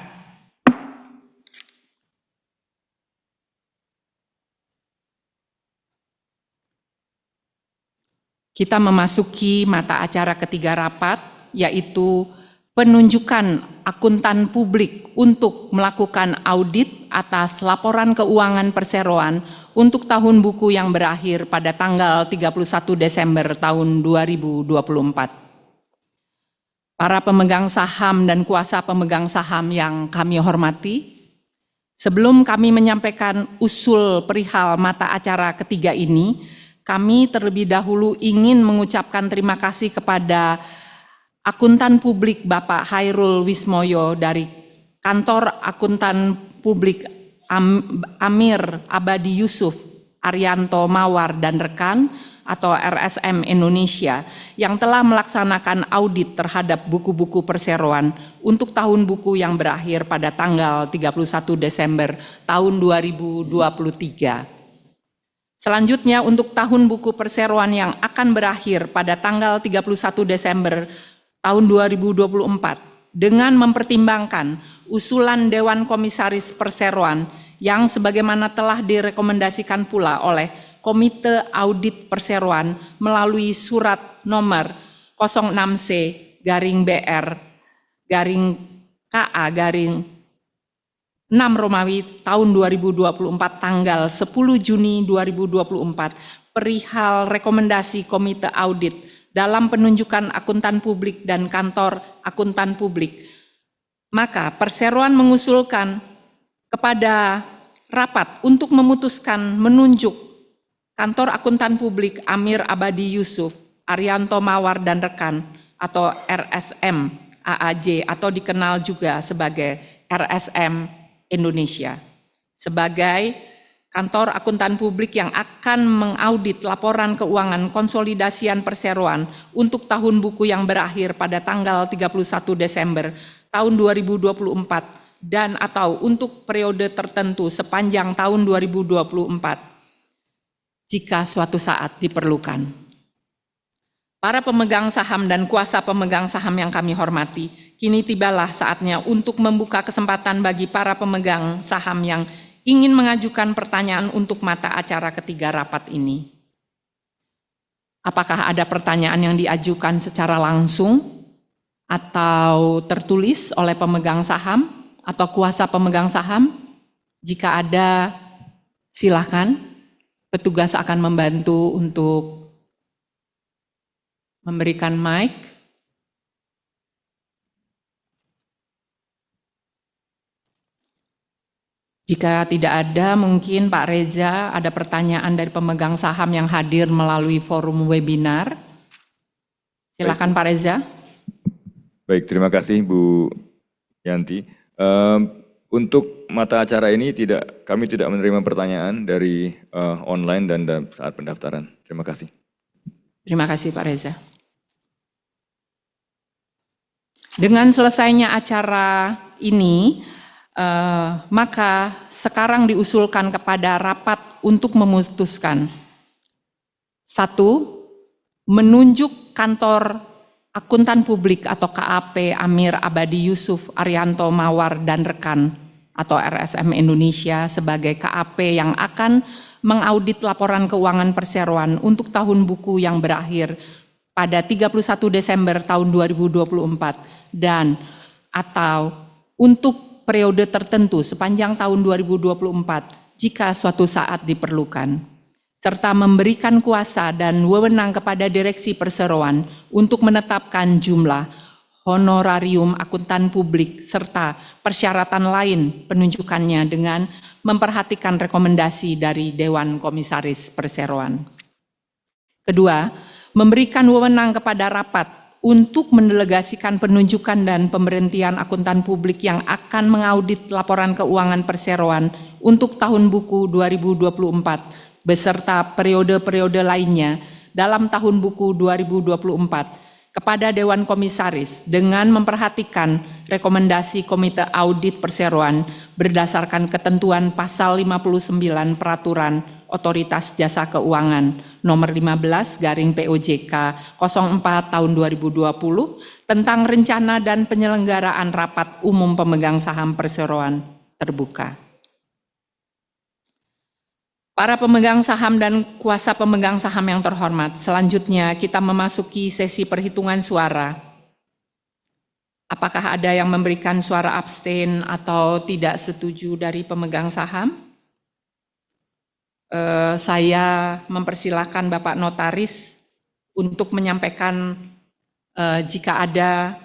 Kita memasuki mata acara ketiga rapat, yaitu penunjukan akuntan publik untuk melakukan audit atas laporan keuangan perseroan untuk tahun buku yang berakhir pada tanggal 31 Desember tahun 2024. Para pemegang saham dan kuasa pemegang saham yang kami hormati, sebelum kami menyampaikan usul perihal mata acara ketiga ini, kami terlebih dahulu ingin mengucapkan terima kasih kepada akuntan publik Bapak Hairul Wismoyo dari Kantor Akuntan Publik Amir Abadi Yusuf Arianto Mawar dan rekan atau RSM Indonesia yang telah melaksanakan audit terhadap buku-buku perseroan untuk tahun buku yang berakhir pada tanggal 31 Desember tahun 2023. Selanjutnya untuk tahun buku perseroan yang akan berakhir pada tanggal 31 Desember tahun 2024 dengan mempertimbangkan usulan Dewan Komisaris Perseroan yang sebagaimana telah direkomendasikan pula oleh Komite Audit Perseroan melalui surat nomor 06C/KA/6 tahun 2024 tanggal 10 Juni 2024 perihal rekomendasi Komite Audit dalam penunjukan akuntan publik dan kantor akuntan publik. Maka Perseroan mengusulkan kepada rapat untuk memutuskan menunjuk kantor akuntan publik Amir Abadi Yusuf, Arianto Mawar dan rekan atau RSM AAJ atau dikenal juga sebagai RSM Indonesia sebagai kantor akuntan publik yang akan mengaudit laporan keuangan konsolidasian perseroan untuk tahun buku yang berakhir pada tanggal 31 Desember tahun 2024 dan atau untuk periode tertentu sepanjang tahun 2024 jika suatu saat diperlukan. Para pemegang saham dan kuasa pemegang saham yang kami hormati, kini tibalah saatnya untuk membuka kesempatan bagi para pemegang saham yang ingin mengajukan pertanyaan untuk mata acara ketiga rapat ini. Apakah ada pertanyaan yang diajukan secara langsung atau tertulis oleh pemegang saham atau kuasa pemegang saham? Jika ada, silakan. Petugas akan membantu untuk memberikan mic. Jika tidak ada, mungkin Pak Reza ada pertanyaan dari pemegang saham yang hadir melalui forum webinar. Silakan Pak Reza. Baik, terima kasih Bu Yanti. Untuk mata acara ini kami tidak menerima pertanyaan dari online dan saat pendaftaran. Terima kasih. Terima kasih Pak Reza. Dengan selesainya acara ini, maka sekarang diusulkan kepada rapat untuk memutuskan. 1. Menunjuk kantor akuntan publik atau KAP Amir Abadi Yusuf, Arianto Mawar dan rekan atau RSM Indonesia sebagai KAP yang akan mengaudit laporan keuangan perseroan untuk tahun buku yang berakhir pada 31 Desember tahun 2024 dan atau untuk periode tertentu sepanjang tahun 2024 jika suatu saat diperlukan, serta memberikan kuasa dan wewenang kepada Direksi Perseroan untuk menetapkan jumlah honorarium akuntan publik serta persyaratan lain penunjukannya dengan memperhatikan rekomendasi dari Dewan Komisaris Perseroan. Kedua, memberikan wewenang kepada rapat untuk mendelegasikan penunjukan dan pemberhentian akuntan publik yang akan mengaudit laporan keuangan perseroan untuk tahun buku 2024 beserta periode-periode lainnya dalam tahun buku 2024 kepada Dewan Komisaris dengan memperhatikan rekomendasi Komite Audit Perseroan berdasarkan ketentuan pasal 59 Peraturan Otoritas Jasa Keuangan nomor 15/POJK 04 tahun 2020 tentang rencana dan penyelenggaraan rapat umum pemegang saham perseroan terbuka. Para pemegang saham dan kuasa pemegang saham yang terhormat, selanjutnya kita memasuki sesi perhitungan suara. Apakah ada yang memberikan suara abstain atau tidak setuju dari pemegang saham? Saya mempersilahkan Bapak Notaris untuk menyampaikan jika ada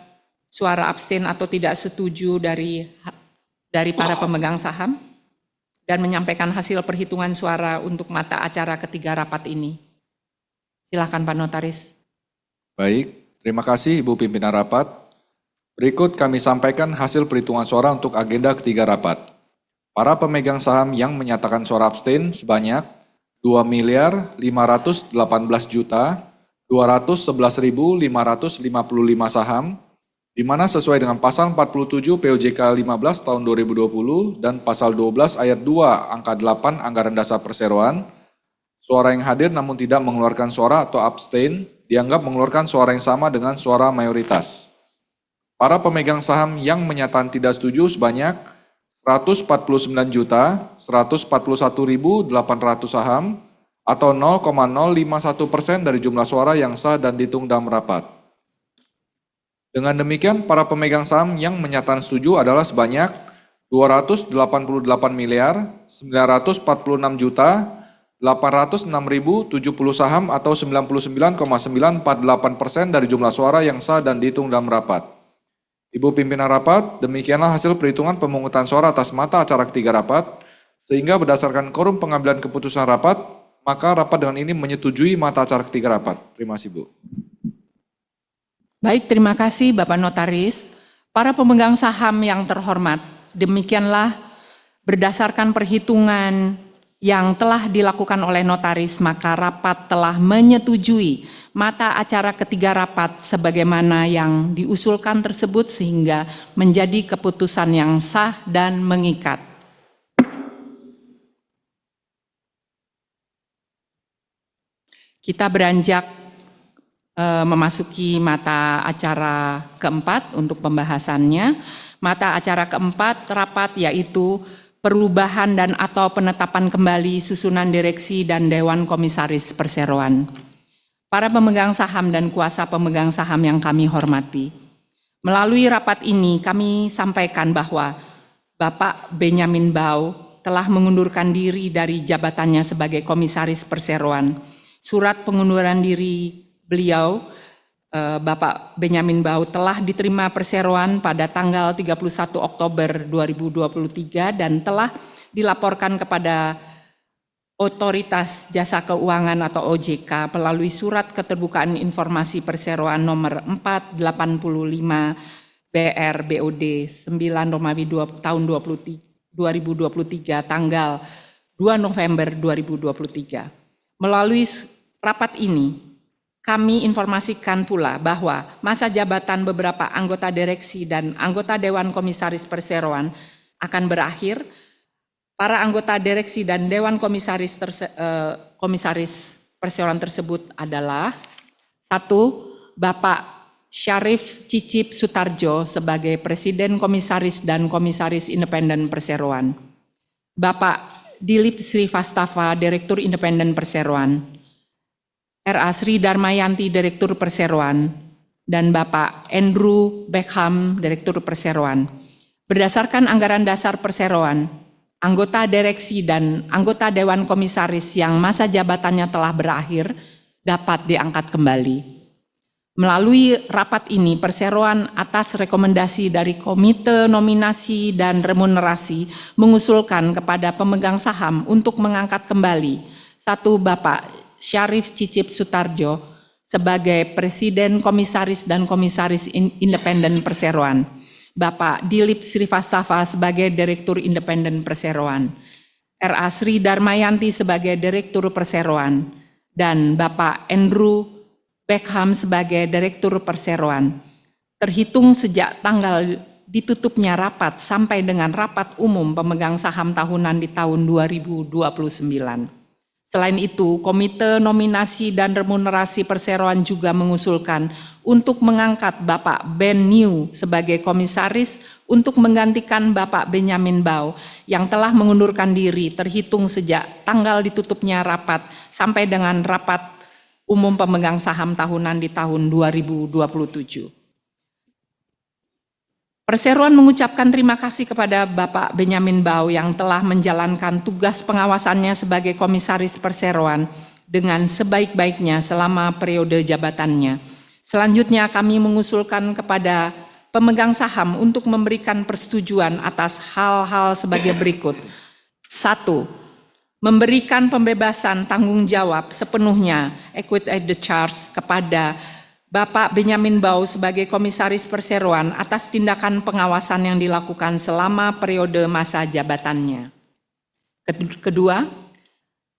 suara abstain atau tidak setuju dari para pemegang saham dan menyampaikan hasil perhitungan suara untuk mata acara ketiga rapat ini. Silakan Pak Notaris. Baik, terima kasih Ibu Pimpinan Rapat. Berikut kami sampaikan hasil perhitungan suara untuk agenda ketiga rapat. Para pemegang saham yang menyatakan suara abstain sebanyak 2.518.211.555 saham, di mana sesuai dengan pasal 47 POJK 15 tahun 2020 dan pasal 12 ayat 2 angka 8 Anggaran Dasar Perseroan, suara yang hadir namun tidak mengeluarkan suara atau abstain dianggap mengeluarkan suara yang sama dengan suara mayoritas. Para pemegang saham yang menyatakan tidak setuju sebanyak 149.141.800 saham atau 0,051% dari jumlah suara yang sah dan dihitung dalam rapat. Dengan demikian, para pemegang saham yang menyatakan setuju adalah sebanyak 288.946.806.070 saham atau 99,948% dari jumlah suara yang sah dan dihitung dalam rapat. Ibu pimpinan rapat, demikianlah hasil perhitungan pemungutan suara atas mata acara ketiga rapat, sehingga berdasarkan quorum pengambilan keputusan rapat, maka rapat dengan ini menyetujui mata acara ketiga rapat. Terima kasih, Bu. Baik, terima kasih Bapak Notaris. Para pemegang saham yang terhormat, demikianlah berdasarkan perhitungan yang telah dilakukan oleh notaris, maka rapat telah menyetujui mata acara ketiga rapat sebagaimana yang diusulkan tersebut sehingga menjadi keputusan yang sah dan mengikat. Kita beranjak memasuki mata acara keempat untuk pembahasannya. Mata acara keempat rapat yaitu perubahan dan atau penetapan kembali susunan direksi dan Dewan Komisaris Perseroan. Para pemegang saham dan kuasa pemegang saham yang kami hormati, melalui rapat ini kami sampaikan bahwa Bapak Benyamin Bau telah mengundurkan diri dari jabatannya sebagai Komisaris Perseroan. Surat pengunduran diri beliau, Bapak Benyamin Bau, telah diterima Perseroan pada tanggal 31 Oktober 2023 dan telah dilaporkan kepada Otoritas Jasa Keuangan atau OJK melalui Surat Keterbukaan Informasi Perseroan nomor 485 BR BOD 9 Romawi 2 tahun 2023 tanggal 2 November 2023. Melalui rapat ini, kami informasikan pula bahwa masa jabatan beberapa anggota direksi dan anggota Dewan Komisaris Perseroan akan berakhir. Para anggota direksi dan Dewan Komisaris Perseroan tersebut adalah 1. Bapak Syarif Cicip Sutarjo sebagai Presiden Komisaris dan Komisaris Independen Perseroan, Bapak Dilip Srivastava, Direktur Independen Perseroan, R.A. Sri Darmayanti, Direktur Perseroan, dan Bapak Andrew Beckham, Direktur Perseroan. Berdasarkan anggaran dasar Perseroan, anggota direksi dan anggota Dewan Komisaris yang masa jabatannya telah berakhir dapat diangkat kembali. Melalui rapat ini, Perseroan atas rekomendasi dari Komite Nominasi dan Remunerasi mengusulkan kepada pemegang saham untuk mengangkat kembali 1. Bapak Syarif Cicip Sutarjo sebagai Presiden Komisaris dan Komisaris Independen Perseroan, Bapak Dilip Srivastava sebagai Direktur Independen Perseroan, R.A. Sri Darmayanti sebagai Direktur Perseroan, dan Bapak Andrew Beckham sebagai Direktur Perseroan, terhitung sejak tanggal ditutupnya rapat sampai dengan rapat umum pemegang saham tahunan di tahun 2029. Selain itu, Komite Nominasi dan Remunerasi Perseroan juga mengusulkan untuk mengangkat Bapak Ben New sebagai komisaris untuk menggantikan Bapak Benyamin Bau yang telah mengundurkan diri terhitung sejak tanggal ditutupnya rapat sampai dengan rapat umum pemegang saham tahunan di tahun 2027. Perseroan mengucapkan terima kasih kepada Bapak Benyamin Bau yang telah menjalankan tugas pengawasannya sebagai Komisaris Perseroan dengan sebaik-baiknya selama periode jabatannya. Selanjutnya kami mengusulkan kepada pemegang saham untuk memberikan persetujuan atas hal-hal sebagai berikut. 1. Memberikan pembebasan tanggung jawab sepenuhnya equity at the charge kepada Bapak Benyamin Bau sebagai Komisaris Perseroan atas tindakan pengawasan yang dilakukan selama periode masa jabatannya. Kedua,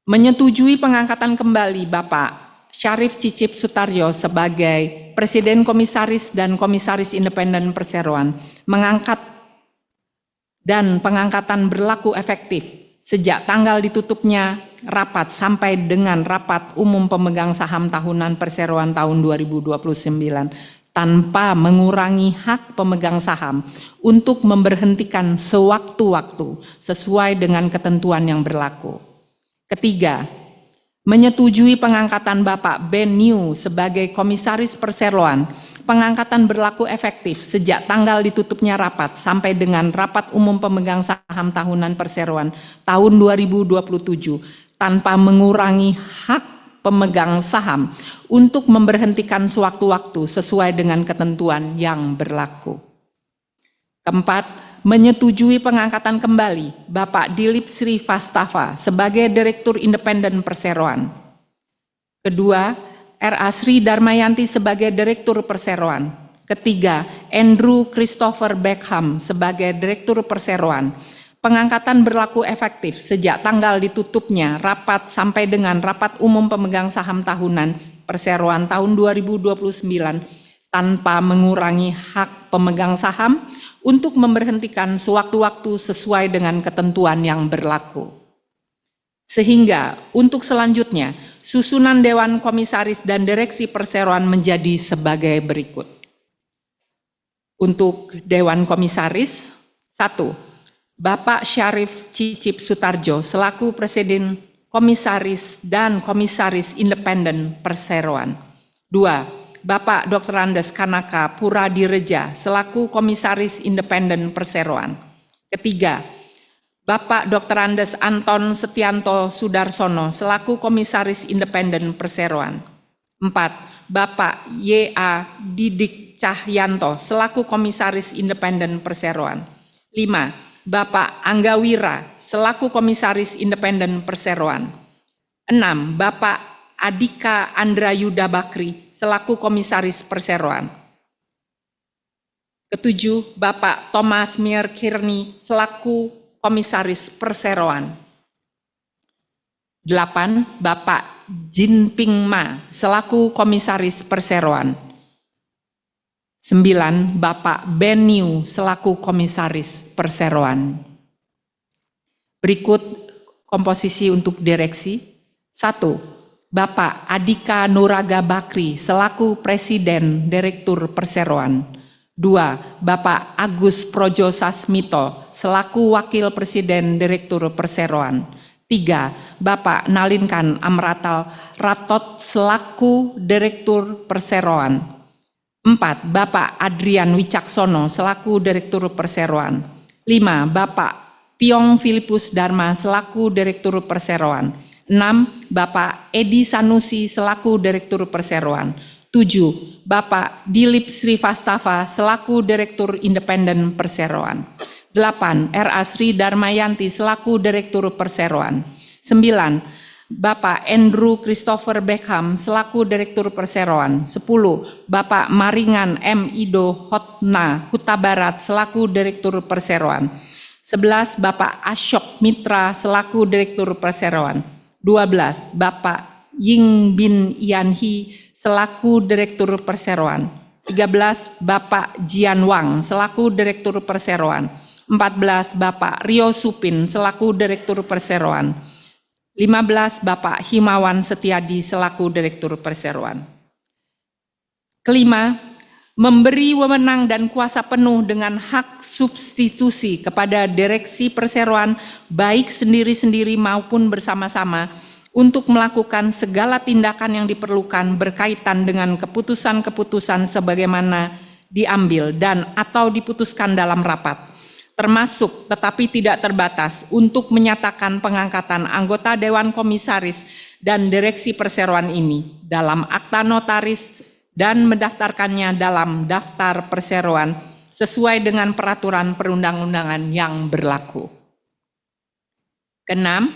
menyetujui pengangkatan kembali Bapak Syarif Cicip Sutarjo sebagai Presiden Komisaris dan Komisaris Independen Perseroan, pengangkatan berlaku efektif sejak tanggal ditutupnya rapat sampai dengan rapat umum pemegang saham tahunan Perseroan tahun 2029 tanpa mengurangi hak pemegang saham untuk memberhentikan sewaktu-waktu sesuai dengan ketentuan yang berlaku. Ketiga, menyetujui pengangkatan Bapak Ben New sebagai Komisaris Perseroan, pengangkatan berlaku efektif sejak tanggal ditutupnya rapat sampai dengan rapat umum pemegang saham tahunan Perseroan tahun 2027 tanpa mengurangi hak pemegang saham untuk memberhentikan sewaktu-waktu sesuai dengan ketentuan yang berlaku. Keempat, menyetujui pengangkatan kembali Bapak Dilip Sri Vastafa sebagai Direktur Independen Perseroan. Kedua, R.A. Sri Darmayanti sebagai Direktur Perseroan. Ketiga, Andrew Christopher Beckham sebagai Direktur Perseroan. Pengangkatan berlaku efektif sejak tanggal ditutupnya rapat sampai dengan rapat umum pemegang saham tahunan Perseroan tahun 2029 tanpa mengurangi hak pemegang saham untuk memberhentikan sewaktu-waktu sesuai dengan ketentuan yang berlaku. Sehingga untuk selanjutnya, susunan Dewan Komisaris dan Direksi Perseroan menjadi sebagai berikut. Untuk Dewan Komisaris, 1. Bapak Syarif Cicip Sutarjo selaku Presiden Komisaris dan Komisaris Independen Perseroan. 2. Bapak Dr. Andes Kanaka Puradireja selaku Komisaris Independen Perseroan. Ketiga, Bapak Dr. Andes Anton Setianto Sudarsono selaku Komisaris Independen Perseroan. 4. Bapak Y.A. Didik Cahyanto selaku Komisaris Independen Perseroan. 5. Bapak Angga Wira selaku Komisaris Independen Perseroan. 6. Bapak Adika Andrayuda Bakri selaku Komisaris Perseroan. Ketujuh, Bapak Thomas Mier Kirni selaku Komisaris Perseroan. 8. Bapak Jinping Ma selaku Komisaris Perseroan. 9. Bapak Ben New selaku Komisaris Perseroan. Berikut komposisi untuk direksi. 1. Bapak Adika Nuraga Bakri selaku Presiden Direktur Perseroan. 2. Bapak Agus Projo Sasmito selaku Wakil Presiden Direktur Perseroan. 3. Bapak Nalinkan Amratal Ratot selaku Direktur Perseroan. 4. Bapak Adrian Wicaksono selaku Direktur Perseroan. 5. Bapak Piong Filipus Dharma selaku Direktur Perseroan. 6. Bapak Edi Sanusi selaku Direktur Perseroan. 7. Bapak Dilip Sri Vastafa selaku Direktur Independen Perseroan. 8. R.A. Sri Darmayanti selaku Direktur Perseroan. 9. Bapak Andrew Christopher Beckham selaku Direktur Perseroan. 10. Bapak Maringan M. Ido Hotna Huta Barat selaku Direktur Perseroan. 11. Bapak Ashok Mitra selaku Direktur Perseroan. 12. Bapak Ying Bin Yanhi selaku Direktur Perseroan. 13. Bapak Jian Wang selaku Direktur Perseroan. 14. Bapak Rio Supin selaku Direktur Perseroan. 15. Bapak Himawan Setiadi selaku Direktur Perseroan. Kelima, memberi wewenang dan kuasa penuh dengan hak substitusi kepada direksi perseroan baik sendiri-sendiri maupun bersama-sama untuk melakukan segala tindakan yang diperlukan berkaitan dengan keputusan-keputusan sebagaimana diambil dan atau diputuskan dalam rapat, termasuk tetapi tidak terbatas untuk menyatakan pengangkatan anggota Dewan Komisaris dan Direksi Perseroan ini dalam akta notaris dan mendaftarkannya dalam daftar perseroan sesuai dengan peraturan perundang-undangan yang berlaku. Keenam,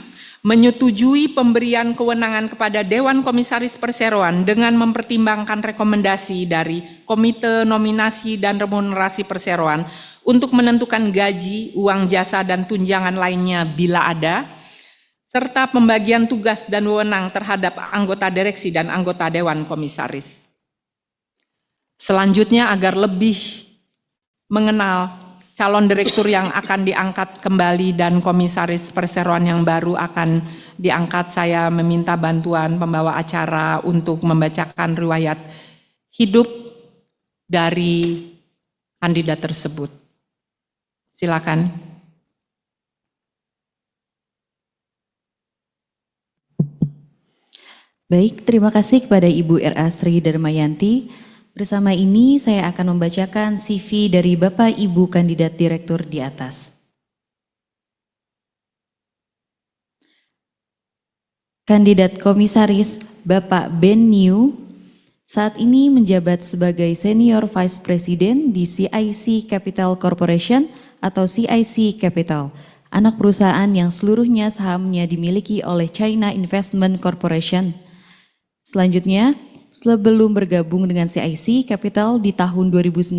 menyetujui pemberian kewenangan kepada Dewan Komisaris Perseroan dengan mempertimbangkan rekomendasi dari Komite Nominasi dan Remunerasi Perseroan untuk menentukan gaji, uang jasa, dan tunjangan lainnya bila ada. serta pembagian tugas dan wewenang terhadap anggota direksi dan anggota Dewan Komisaris. Selanjutnya, agar lebih mengenal calon direktur yang akan diangkat kembali dan komisaris perseroan yang baru akan diangkat, saya meminta bantuan pembawa acara untuk membacakan riwayat hidup dari kandidat tersebut. Silakan. Baik, terima kasih kepada Ibu R.A. Sri Darmayanti. Bersama ini saya akan membacakan CV dari Bapak Ibu kandidat direktur di atas. Kandidat komisaris Bapak Ben Niu saat ini menjabat sebagai Senior Vice President di CIC Capital Corporation atau CIC Capital, anak perusahaan yang seluruhnya sahamnya dimiliki oleh China Investment Corporation. Selanjutnya, sebelum bergabung dengan CIC Capital di tahun 2019,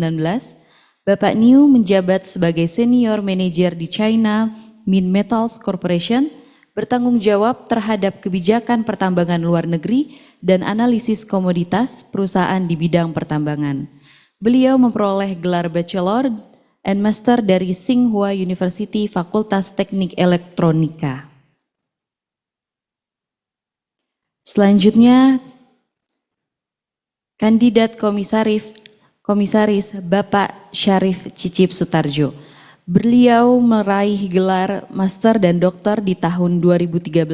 Bapak Niu menjabat sebagai Senior Manager di China Minmetals Corporation, bertanggung jawab terhadap kebijakan pertambangan luar negeri dan analisis komoditas perusahaan di bidang pertambangan. Beliau memperoleh gelar Bachelor and Master dari Tsinghua University Fakultas Teknik Elektronika. Selanjutnya, kandidat komisaris Bapak Syarif Cicip Sutarjo. Beliau meraih gelar Master dan Doktor di tahun 2013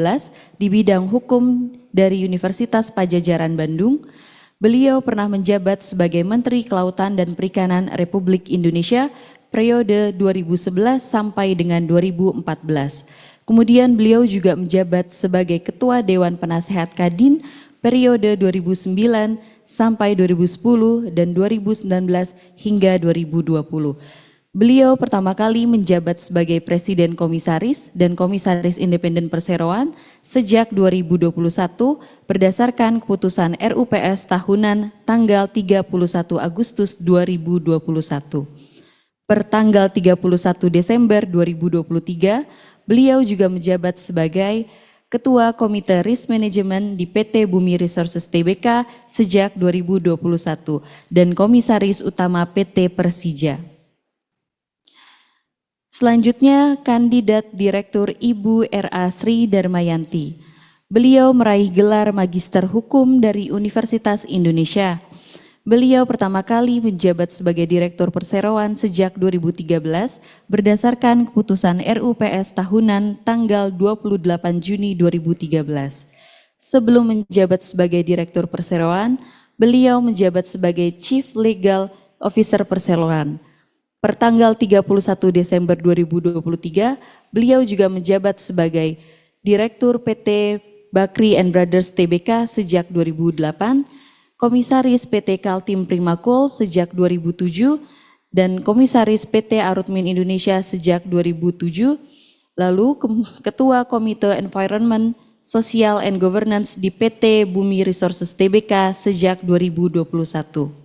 di bidang hukum dari Universitas Padjadjaran Bandung. Beliau pernah menjabat sebagai Menteri Kelautan dan Perikanan Republik Indonesia periode 2011 sampai dengan 2014. Kemudian beliau juga menjabat sebagai Ketua Dewan Penasehat Kadin periode 2009 sampai 2010 dan 2019 hingga 2020. Beliau pertama kali menjabat sebagai Presiden Komisaris dan Komisaris Independen Perseroan sejak 2021 berdasarkan keputusan RUPS tahunan tanggal 31 Agustus 2021. Per tanggal 31 Desember 2023, beliau juga menjabat sebagai Ketua Komite Risk Management di PT Bumi Resources Tbk sejak 2021 dan Komisaris Utama PT Persija. Selanjutnya, kandidat direktur Ibu R.A. Sri Darmayanti. Beliau meraih gelar Magister Hukum dari Universitas Indonesia. Beliau pertama kali menjabat sebagai Direktur Perseroan sejak 2013 berdasarkan keputusan RUPS tahunan tanggal 28 Juni 2013. Sebelum menjabat sebagai Direktur Perseroan, beliau menjabat sebagai Chief Legal Officer Perseroan. Per tanggal 31 Desember 2023, beliau juga menjabat sebagai Direktur PT Bakri and Brothers Tbk sejak 2008, Komisaris PT Kaltim Primakol sejak 2007, dan Komisaris PT Arutmin Indonesia sejak 2007, lalu Ketua Komite Environment, Social and Governance di PT Bumi Resources Tbk sejak 2021.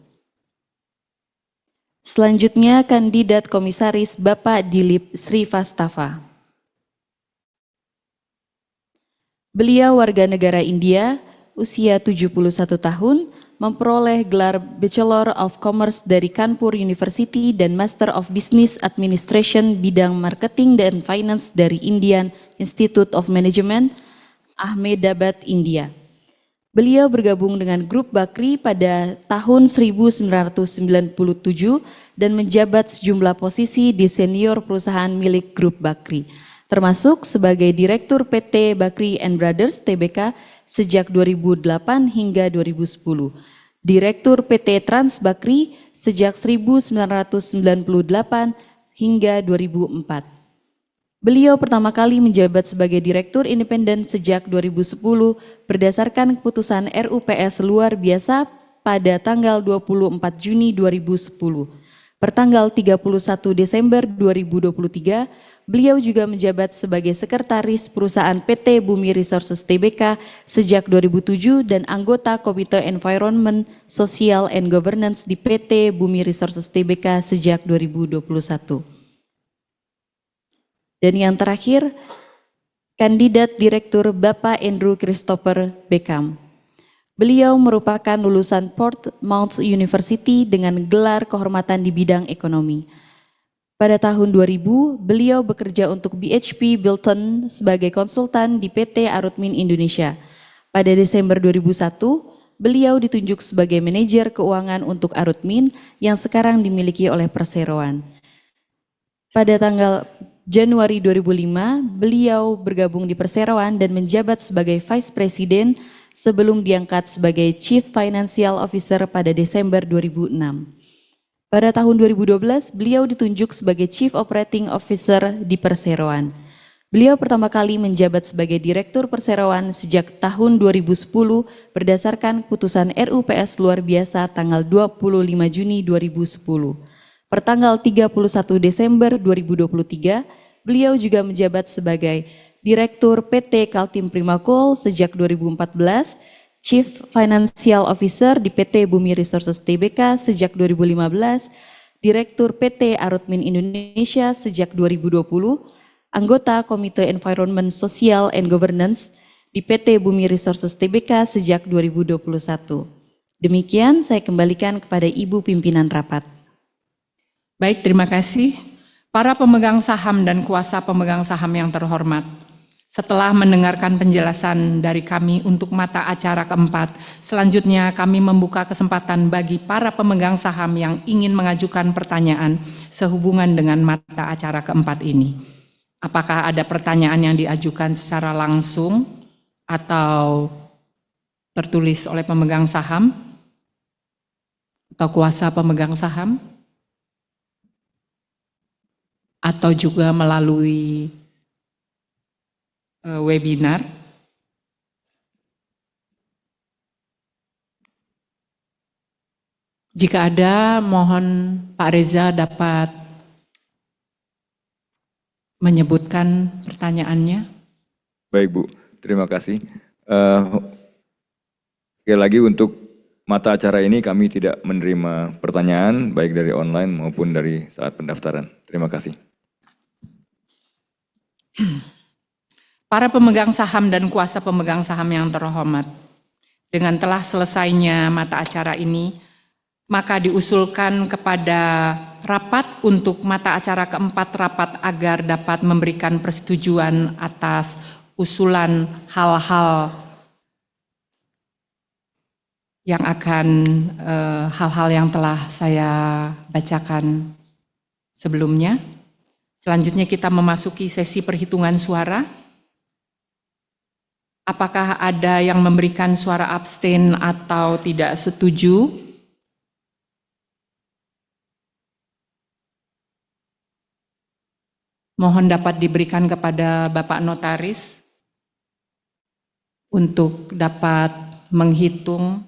Selanjutnya, kandidat komisaris Bapak Dilip Srivastava. Beliau warga negara India, usia 71 tahun, memperoleh gelar Bachelor of Commerce dari Kanpur University dan Master of Business Administration bidang Marketing dan Finance dari Indian Institute of Management, Ahmedabad, India. Beliau bergabung dengan Grup Bakri pada tahun 1997 dan menjabat sejumlah posisi di senior perusahaan milik Grup Bakri, termasuk sebagai Direktur PT Bakri and Brothers Tbk sejak 2008 hingga 2010, Direktur PT Trans Bakri sejak 1998 hingga 2004. Beliau pertama kali menjabat sebagai Direktur Independen sejak 2010 berdasarkan keputusan RUPS luar biasa pada tanggal 24 Juni 2010. Per tanggal 31 Desember 2023, beliau juga menjabat sebagai Sekretaris Perusahaan PT Bumi Resources Tbk sejak 2007 dan anggota Komite Environment, Social and Governance di PT Bumi Resources Tbk sejak 2021. Dan yang terakhir, Kandidat Direktur Bapak Andrew Christopher Beckham. Beliau merupakan lulusan Portsmouth University dengan gelar kehormatan di bidang ekonomi. Pada tahun 2000, beliau bekerja untuk BHP Billiton sebagai konsultan di PT Arutmin Indonesia. Pada Desember 2001, beliau ditunjuk sebagai manajer keuangan untuk Arutmin yang sekarang dimiliki oleh Perseroan. Pada tanggal Januari 2005, beliau bergabung di Perseroan dan menjabat sebagai Vice President sebelum diangkat sebagai Chief Financial Officer pada Desember 2006. Pada tahun 2012, beliau ditunjuk sebagai Chief Operating Officer di Perseroan. Beliau pertama kali menjabat sebagai Direktur Perseroan sejak tahun 2010 berdasarkan putusan RUPS luar biasa tanggal 25 Juni 2010. Pertanggal 31 Desember 2023, beliau juga menjabat sebagai Direktur PT Kaltim Primakol sejak 2014, Chief Financial Officer di PT Bumi Resources Tbk sejak 2015, Direktur PT Arutmin Indonesia sejak 2020, anggota Komite Environment Social and Governance di PT Bumi Resources Tbk sejak 2021. Demikian saya kembalikan kepada Ibu Pimpinan Rapat. Baik, terima kasih. Para pemegang saham dan kuasa pemegang saham yang terhormat, setelah mendengarkan penjelasan dari kami untuk mata acara keempat, selanjutnya kami membuka kesempatan bagi para pemegang saham yang ingin mengajukan pertanyaan sehubungan dengan mata acara keempat ini. Apakah ada pertanyaan yang diajukan secara langsung atau tertulis oleh pemegang saham atau kuasa pemegang saham? Atau juga melalui webinar. Jika ada, mohon Pak Reza dapat menyebutkan pertanyaannya. Baik Bu, terima kasih. Sekali lagi untuk mata acara ini kami tidak menerima pertanyaan baik dari online maupun dari saat pendaftaran. Terima kasih. Para pemegang saham dan kuasa pemegang saham yang terhormat, dengan telah selesainya mata acara ini, maka diusulkan kepada rapat untuk mata acara keempat rapat agar dapat memberikan persetujuan atas usulan hal-hal yang akan hal-hal yang telah saya bacakan sebelumnya. Selanjutnya kita memasuki sesi perhitungan suara. Apakah ada yang memberikan suara abstain atau tidak setuju? Mohon dapat diberikan kepada Bapak Notaris untuk dapat menghitung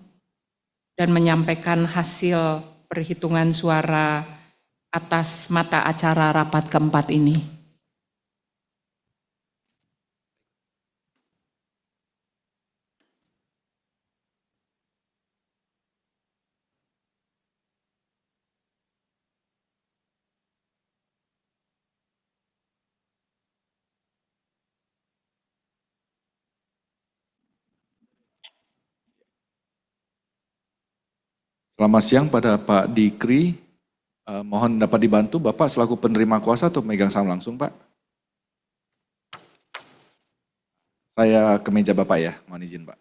dan menyampaikan hasil perhitungan suara atas mata acara rapat keempat ini. Selamat siang pada Pak Dikri. Mohon dapat dibantu Bapak selaku penerima kuasa atau memegang saham langsung Pak? Saya ke meja Bapak ya, mohon izin Pak.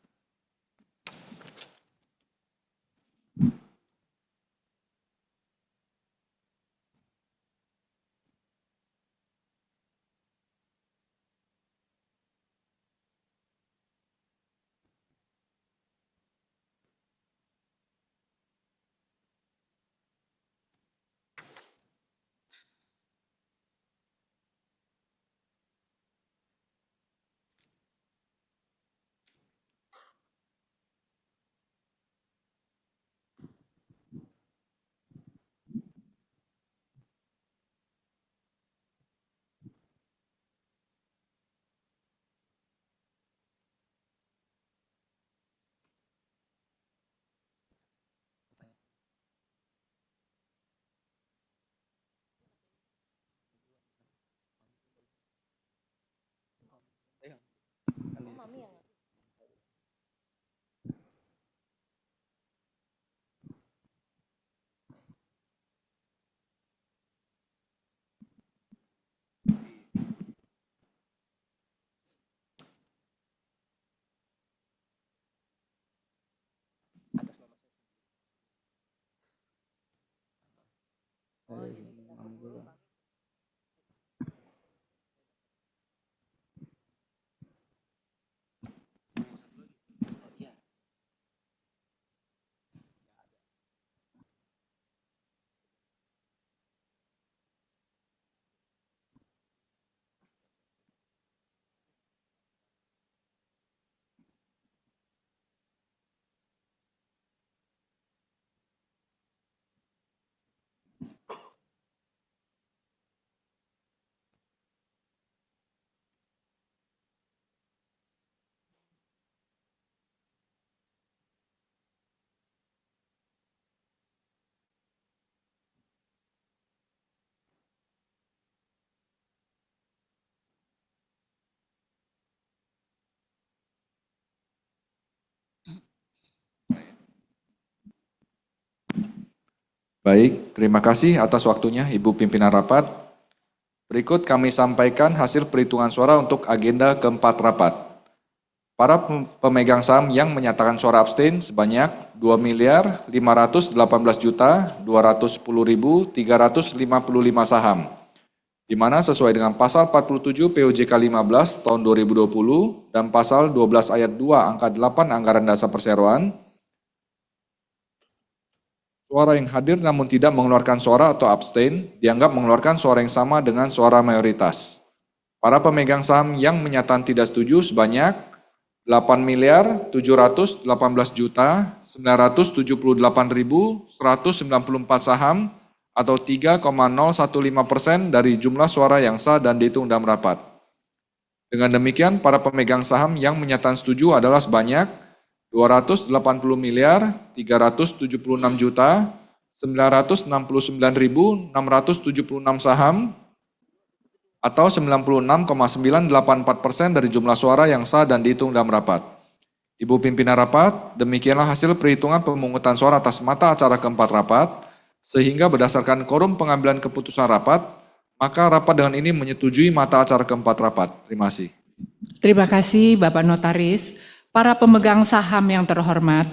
Baik, terima kasih atas waktunya Ibu Pimpinan Rapat. Berikut kami sampaikan hasil perhitungan suara untuk agenda keempat rapat. Para pemegang saham yang menyatakan suara abstain sebanyak 2.518.210.355 saham, di mana sesuai dengan pasal 47 PUJK 15 tahun 2020 dan pasal 12 ayat 2 angka 8 Anggaran Dasar Perseroan, suara yang hadir namun tidak mengeluarkan suara atau abstain dianggap mengeluarkan suara yang sama dengan suara mayoritas. Para pemegang saham yang menyatakan tidak setuju sebanyak 8.017.978.194 saham atau 3,015% dari jumlah suara yang sah dan dihitung dalam rapat. Dengan demikian, para pemegang saham yang menyatakan setuju adalah sebanyak 280.376.969.676 saham atau 96,984% dari jumlah suara yang sah dan dihitung dalam rapat. Ibu Pimpinan Rapat, demikianlah hasil perhitungan pemungutan suara atas mata acara keempat rapat, sehingga berdasarkan quorum pengambilan keputusan rapat, maka rapat dengan ini menyetujui mata acara keempat rapat. Terima kasih. Terima kasih Bapak Notaris. Para pemegang saham yang terhormat,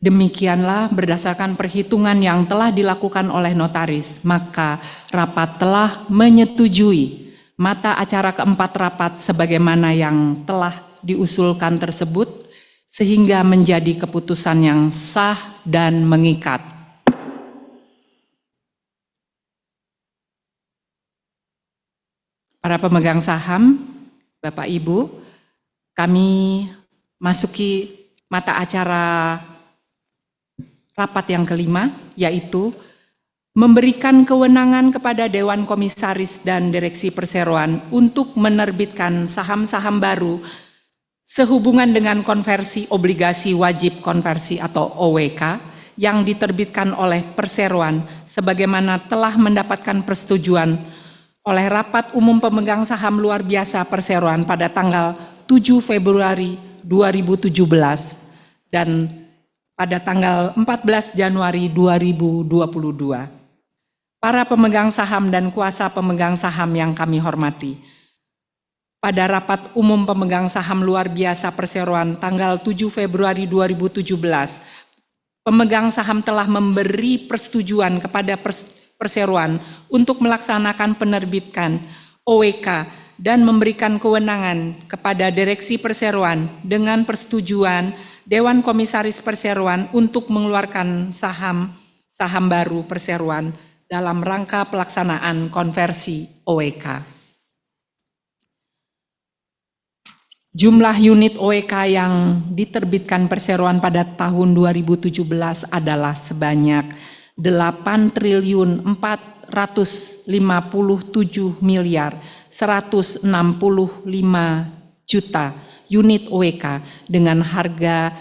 demikianlah berdasarkan perhitungan yang telah dilakukan oleh notaris, maka rapat telah menyetujui mata acara keempat rapat sebagaimana yang telah diusulkan tersebut, sehingga menjadi keputusan yang sah dan mengikat. Para pemegang saham, Bapak Ibu, kami masuki mata acara rapat yang kelima, yaitu memberikan kewenangan kepada Dewan Komisaris dan Direksi Perseroan untuk menerbitkan saham-saham baru sehubungan dengan konversi obligasi wajib konversi atau OWK yang diterbitkan oleh Perseroan sebagaimana telah mendapatkan persetujuan oleh Rapat Umum Pemegang Saham Luar Biasa Perseroan pada tanggal 7 Februari 2017 dan pada tanggal 14 Januari 2022. Para pemegang saham dan kuasa pemegang saham yang kami hormati, pada Rapat Umum Pemegang Saham Luar Biasa Perseroan tanggal 7 Februari 2017, pemegang saham telah memberi persetujuan kepada Perseroan untuk melaksanakan penerbitan OWK dan memberikan kewenangan kepada Direksi Perseroan dengan persetujuan Dewan Komisaris Perseroan untuk mengeluarkan saham baru Perseroan dalam rangka pelaksanaan konversi OWK. Jumlah unit OWK yang diterbitkan Perseroan pada tahun 2017 adalah sebanyak 8.047.165.000.000 unit OWK dengan harga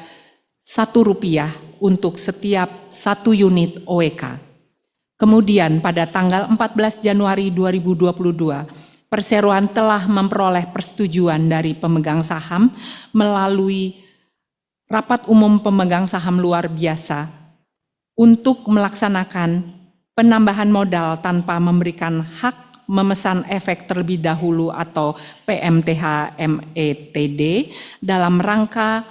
Rp1 untuk setiap 1 unit OWK. Kemudian pada tanggal 14 Januari 2022, Perseroan telah memperoleh persetujuan dari pemegang saham melalui Rapat Umum Pemegang Saham Luar Biasa untuk melaksanakan penambahan modal tanpa memberikan hak memesan efek terlebih dahulu atau PMTH-METD dalam rangka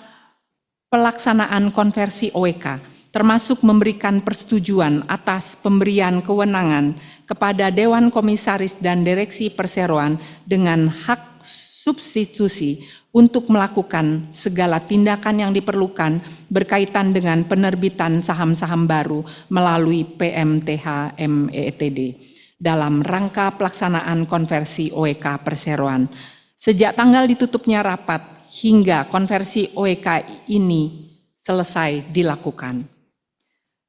pelaksanaan konversi OWK. termasuk memberikan persetujuan atas pemberian kewenangan kepada Dewan Komisaris dan Direksi Perseroan dengan hak substitusi untuk melakukan segala tindakan yang diperlukan berkaitan dengan penerbitan saham-saham baru melalui PMTH METD dalam rangka pelaksanaan konversi OEK Perseroan. Sejak tanggal ditutupnya rapat hingga konversi OEK ini selesai dilakukan.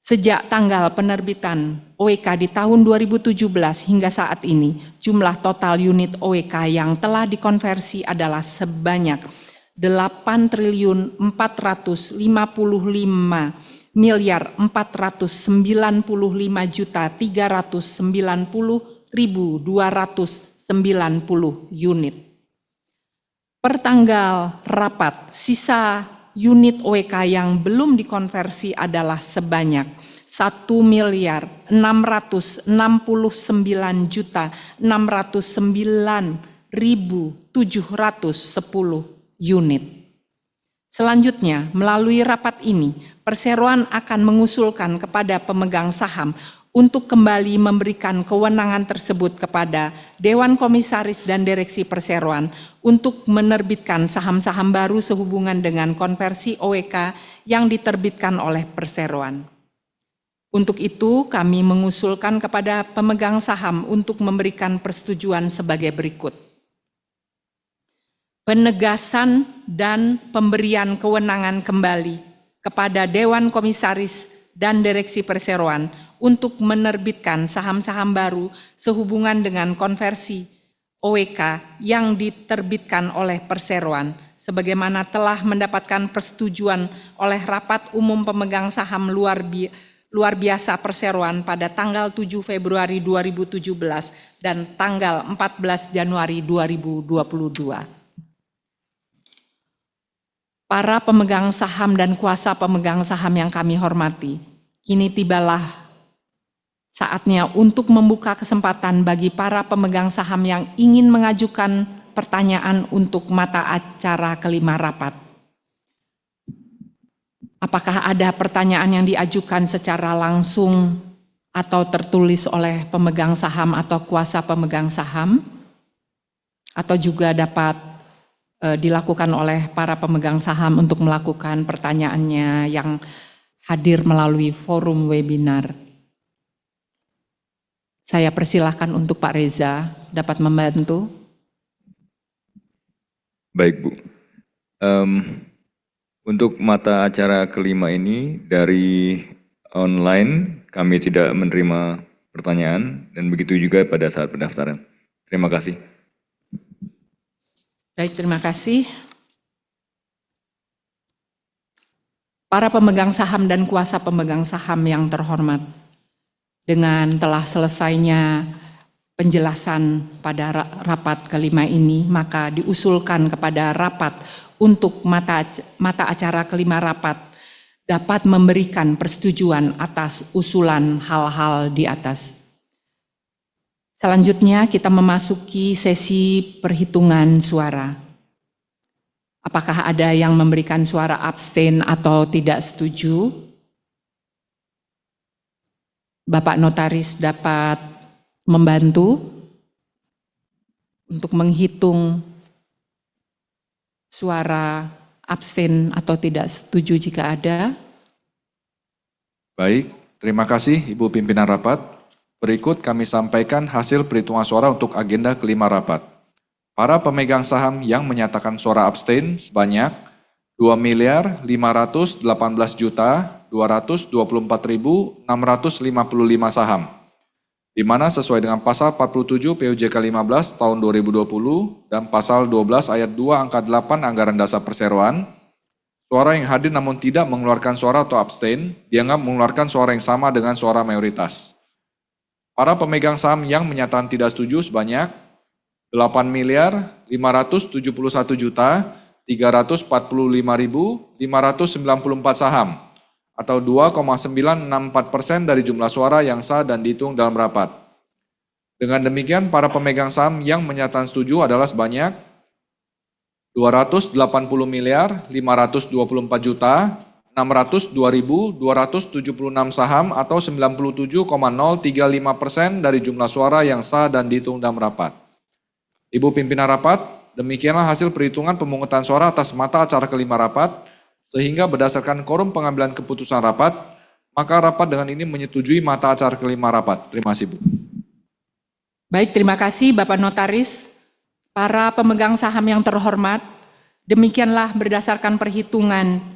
Sejak tanggal penerbitan OEK di tahun 2017 hingga saat ini, jumlah total unit OEK yang telah dikonversi adalah sebanyak 8.455.495.390.290 unit. Per tanggal rapat, sisa unit OEK yang belum dikonversi adalah sebanyak 1.669.609.710 unit. Selanjutnya, melalui rapat ini, Perseroan akan mengusulkan kepada pemegang saham untuk kembali memberikan kewenangan tersebut kepada Dewan Komisaris dan Direksi Perseroan untuk menerbitkan saham-saham baru sehubungan dengan konversi OEK yang diterbitkan oleh Perseroan. Untuk itu, kami mengusulkan kepada pemegang saham untuk memberikan persetujuan sebagai berikut. Penegasan dan pemberian kewenangan kembali kepada Dewan Komisaris dan Direksi Perseroan untuk menerbitkan saham-saham baru sehubungan dengan konversi OEK yang diterbitkan oleh Perseroan, sebagaimana telah mendapatkan persetujuan oleh Rapat Umum Pemegang Saham Luar Biasa Perseroan pada tanggal 7 Februari 2017 dan tanggal 14 Januari 2022. Para pemegang saham dan kuasa pemegang saham yang kami hormati, kini tibalah saatnya untuk membuka kesempatan bagi para pemegang saham yang ingin mengajukan pertanyaan untuk mata acara kelima rapat. Apakah ada pertanyaan yang diajukan secara langsung atau tertulis oleh pemegang saham atau kuasa pemegang saham? Atau juga dapat dilakukan oleh para pemegang saham untuk melakukan pertanyaannya yang hadir melalui forum webinar? Saya persilahkan untuk Pak Reza dapat membantu. Baik, Bu. Untuk mata acara kelima ini dari online kami tidak menerima pertanyaan dan begitu juga pada saat pendaftaran. Terima kasih. Baik, terima kasih. Para pemegang saham dan kuasa pemegang saham yang terhormat, dengan telah selesainya penjelasan pada rapat kelima ini, maka diusulkan kepada rapat untuk mata acara kelima rapat dapat memberikan persetujuan atas usulan hal-hal di atas. Selanjutnya kita memasuki sesi perhitungan suara. Apakah ada yang memberikan suara abstain atau tidak setuju? Bapak Notaris dapat membantu untuk menghitung suara abstain atau tidak setuju jika ada. Baik, terima kasih Ibu Pimpinan Rapat. Berikut kami sampaikan hasil perhitungan suara untuk agenda kelima rapat. Para pemegang saham yang menyatakan suara abstain sebanyak 2.518.224.655 saham, di mana sesuai dengan pasal 47 PUJK 15 tahun 2020 dan pasal 12 ayat 2 angka 8 Anggaran Dasar Perseroan, suara yang hadir namun tidak mengeluarkan suara atau abstain dianggap mengeluarkan suara yang sama dengan suara mayoritas. Para pemegang saham yang menyatakan tidak setuju sebanyak 8.371.345.594 saham, atau 2,964% dari jumlah suara yang sah dan dihitung dalam rapat. Dengan demikian, para pemegang saham yang menyatakan setuju adalah sebanyak 280.524.609.710 602.276 saham atau 97,035% dari jumlah suara yang sah dan dihitung dalam rapat. Ibu pimpinan rapat, demikianlah hasil perhitungan pemungutan suara atas mata acara kelima rapat, sehingga berdasarkan quorum pengambilan keputusan rapat, maka rapat dengan ini menyetujui mata acara kelima rapat. Terima kasih, Bu. Baik, terima kasih Bapak Notaris. Para pemegang saham yang terhormat, demikianlah berdasarkan perhitungan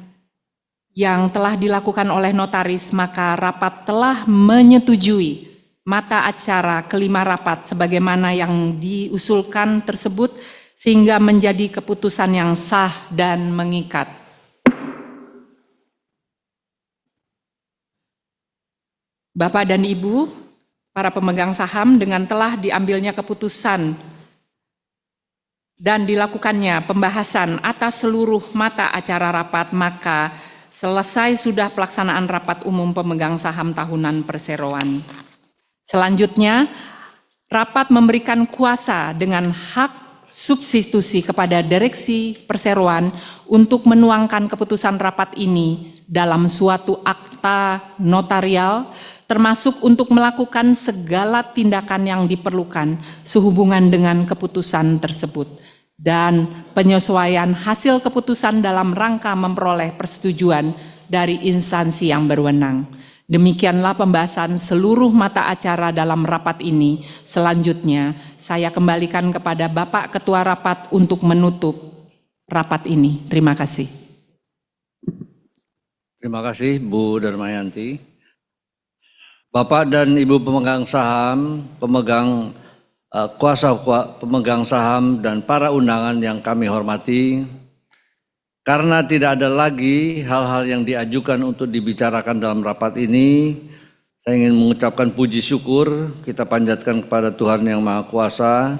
yang telah dilakukan oleh notaris, maka rapat telah menyetujui mata acara kelima rapat sebagaimana yang diusulkan tersebut sehingga menjadi keputusan yang sah dan mengikat. Bapak dan Ibu, para pemegang saham, dengan telah diambilnya keputusan dan dilakukannya pembahasan atas seluruh mata acara rapat, maka selesai sudah pelaksanaan rapat umum pemegang saham tahunan perseroan. Selanjutnya, rapat memberikan kuasa dengan hak substitusi kepada direksi perseroan untuk menuangkan keputusan rapat ini dalam suatu akta notarial, termasuk untuk melakukan segala tindakan yang diperlukan sehubungan dengan keputusan tersebut, dan penyesuaian hasil keputusan dalam rangka memperoleh persetujuan dari instansi yang berwenang. Demikianlah pembahasan seluruh mata acara dalam rapat ini. Selanjutnya, saya kembalikan kepada Bapak Ketua Rapat untuk menutup rapat ini. Terima kasih. Terima kasih Bu Darmayanti. Bapak dan Ibu pemegang saham, pemegang saham dan para undangan yang kami hormati, karena tidak ada lagi hal-hal yang diajukan untuk dibicarakan dalam rapat ini, saya ingin mengucapkan puji syukur kita panjatkan kepada Tuhan Yang Maha Kuasa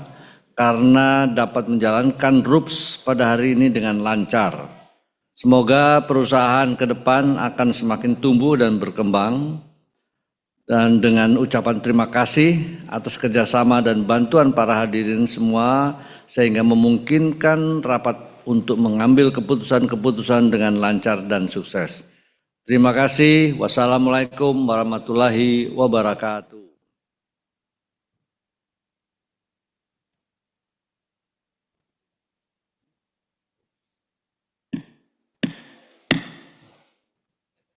karena dapat menjalankan RUPS pada hari ini dengan lancar. Semoga perusahaan ke depan akan semakin tumbuh dan berkembang. Dan dengan ucapan terima kasih atas kerjasama dan bantuan para hadirin semua, sehingga memungkinkan rapat untuk mengambil keputusan-keputusan dengan lancar dan sukses. Terima kasih. Wassalamualaikum warahmatullahi wabarakatuh.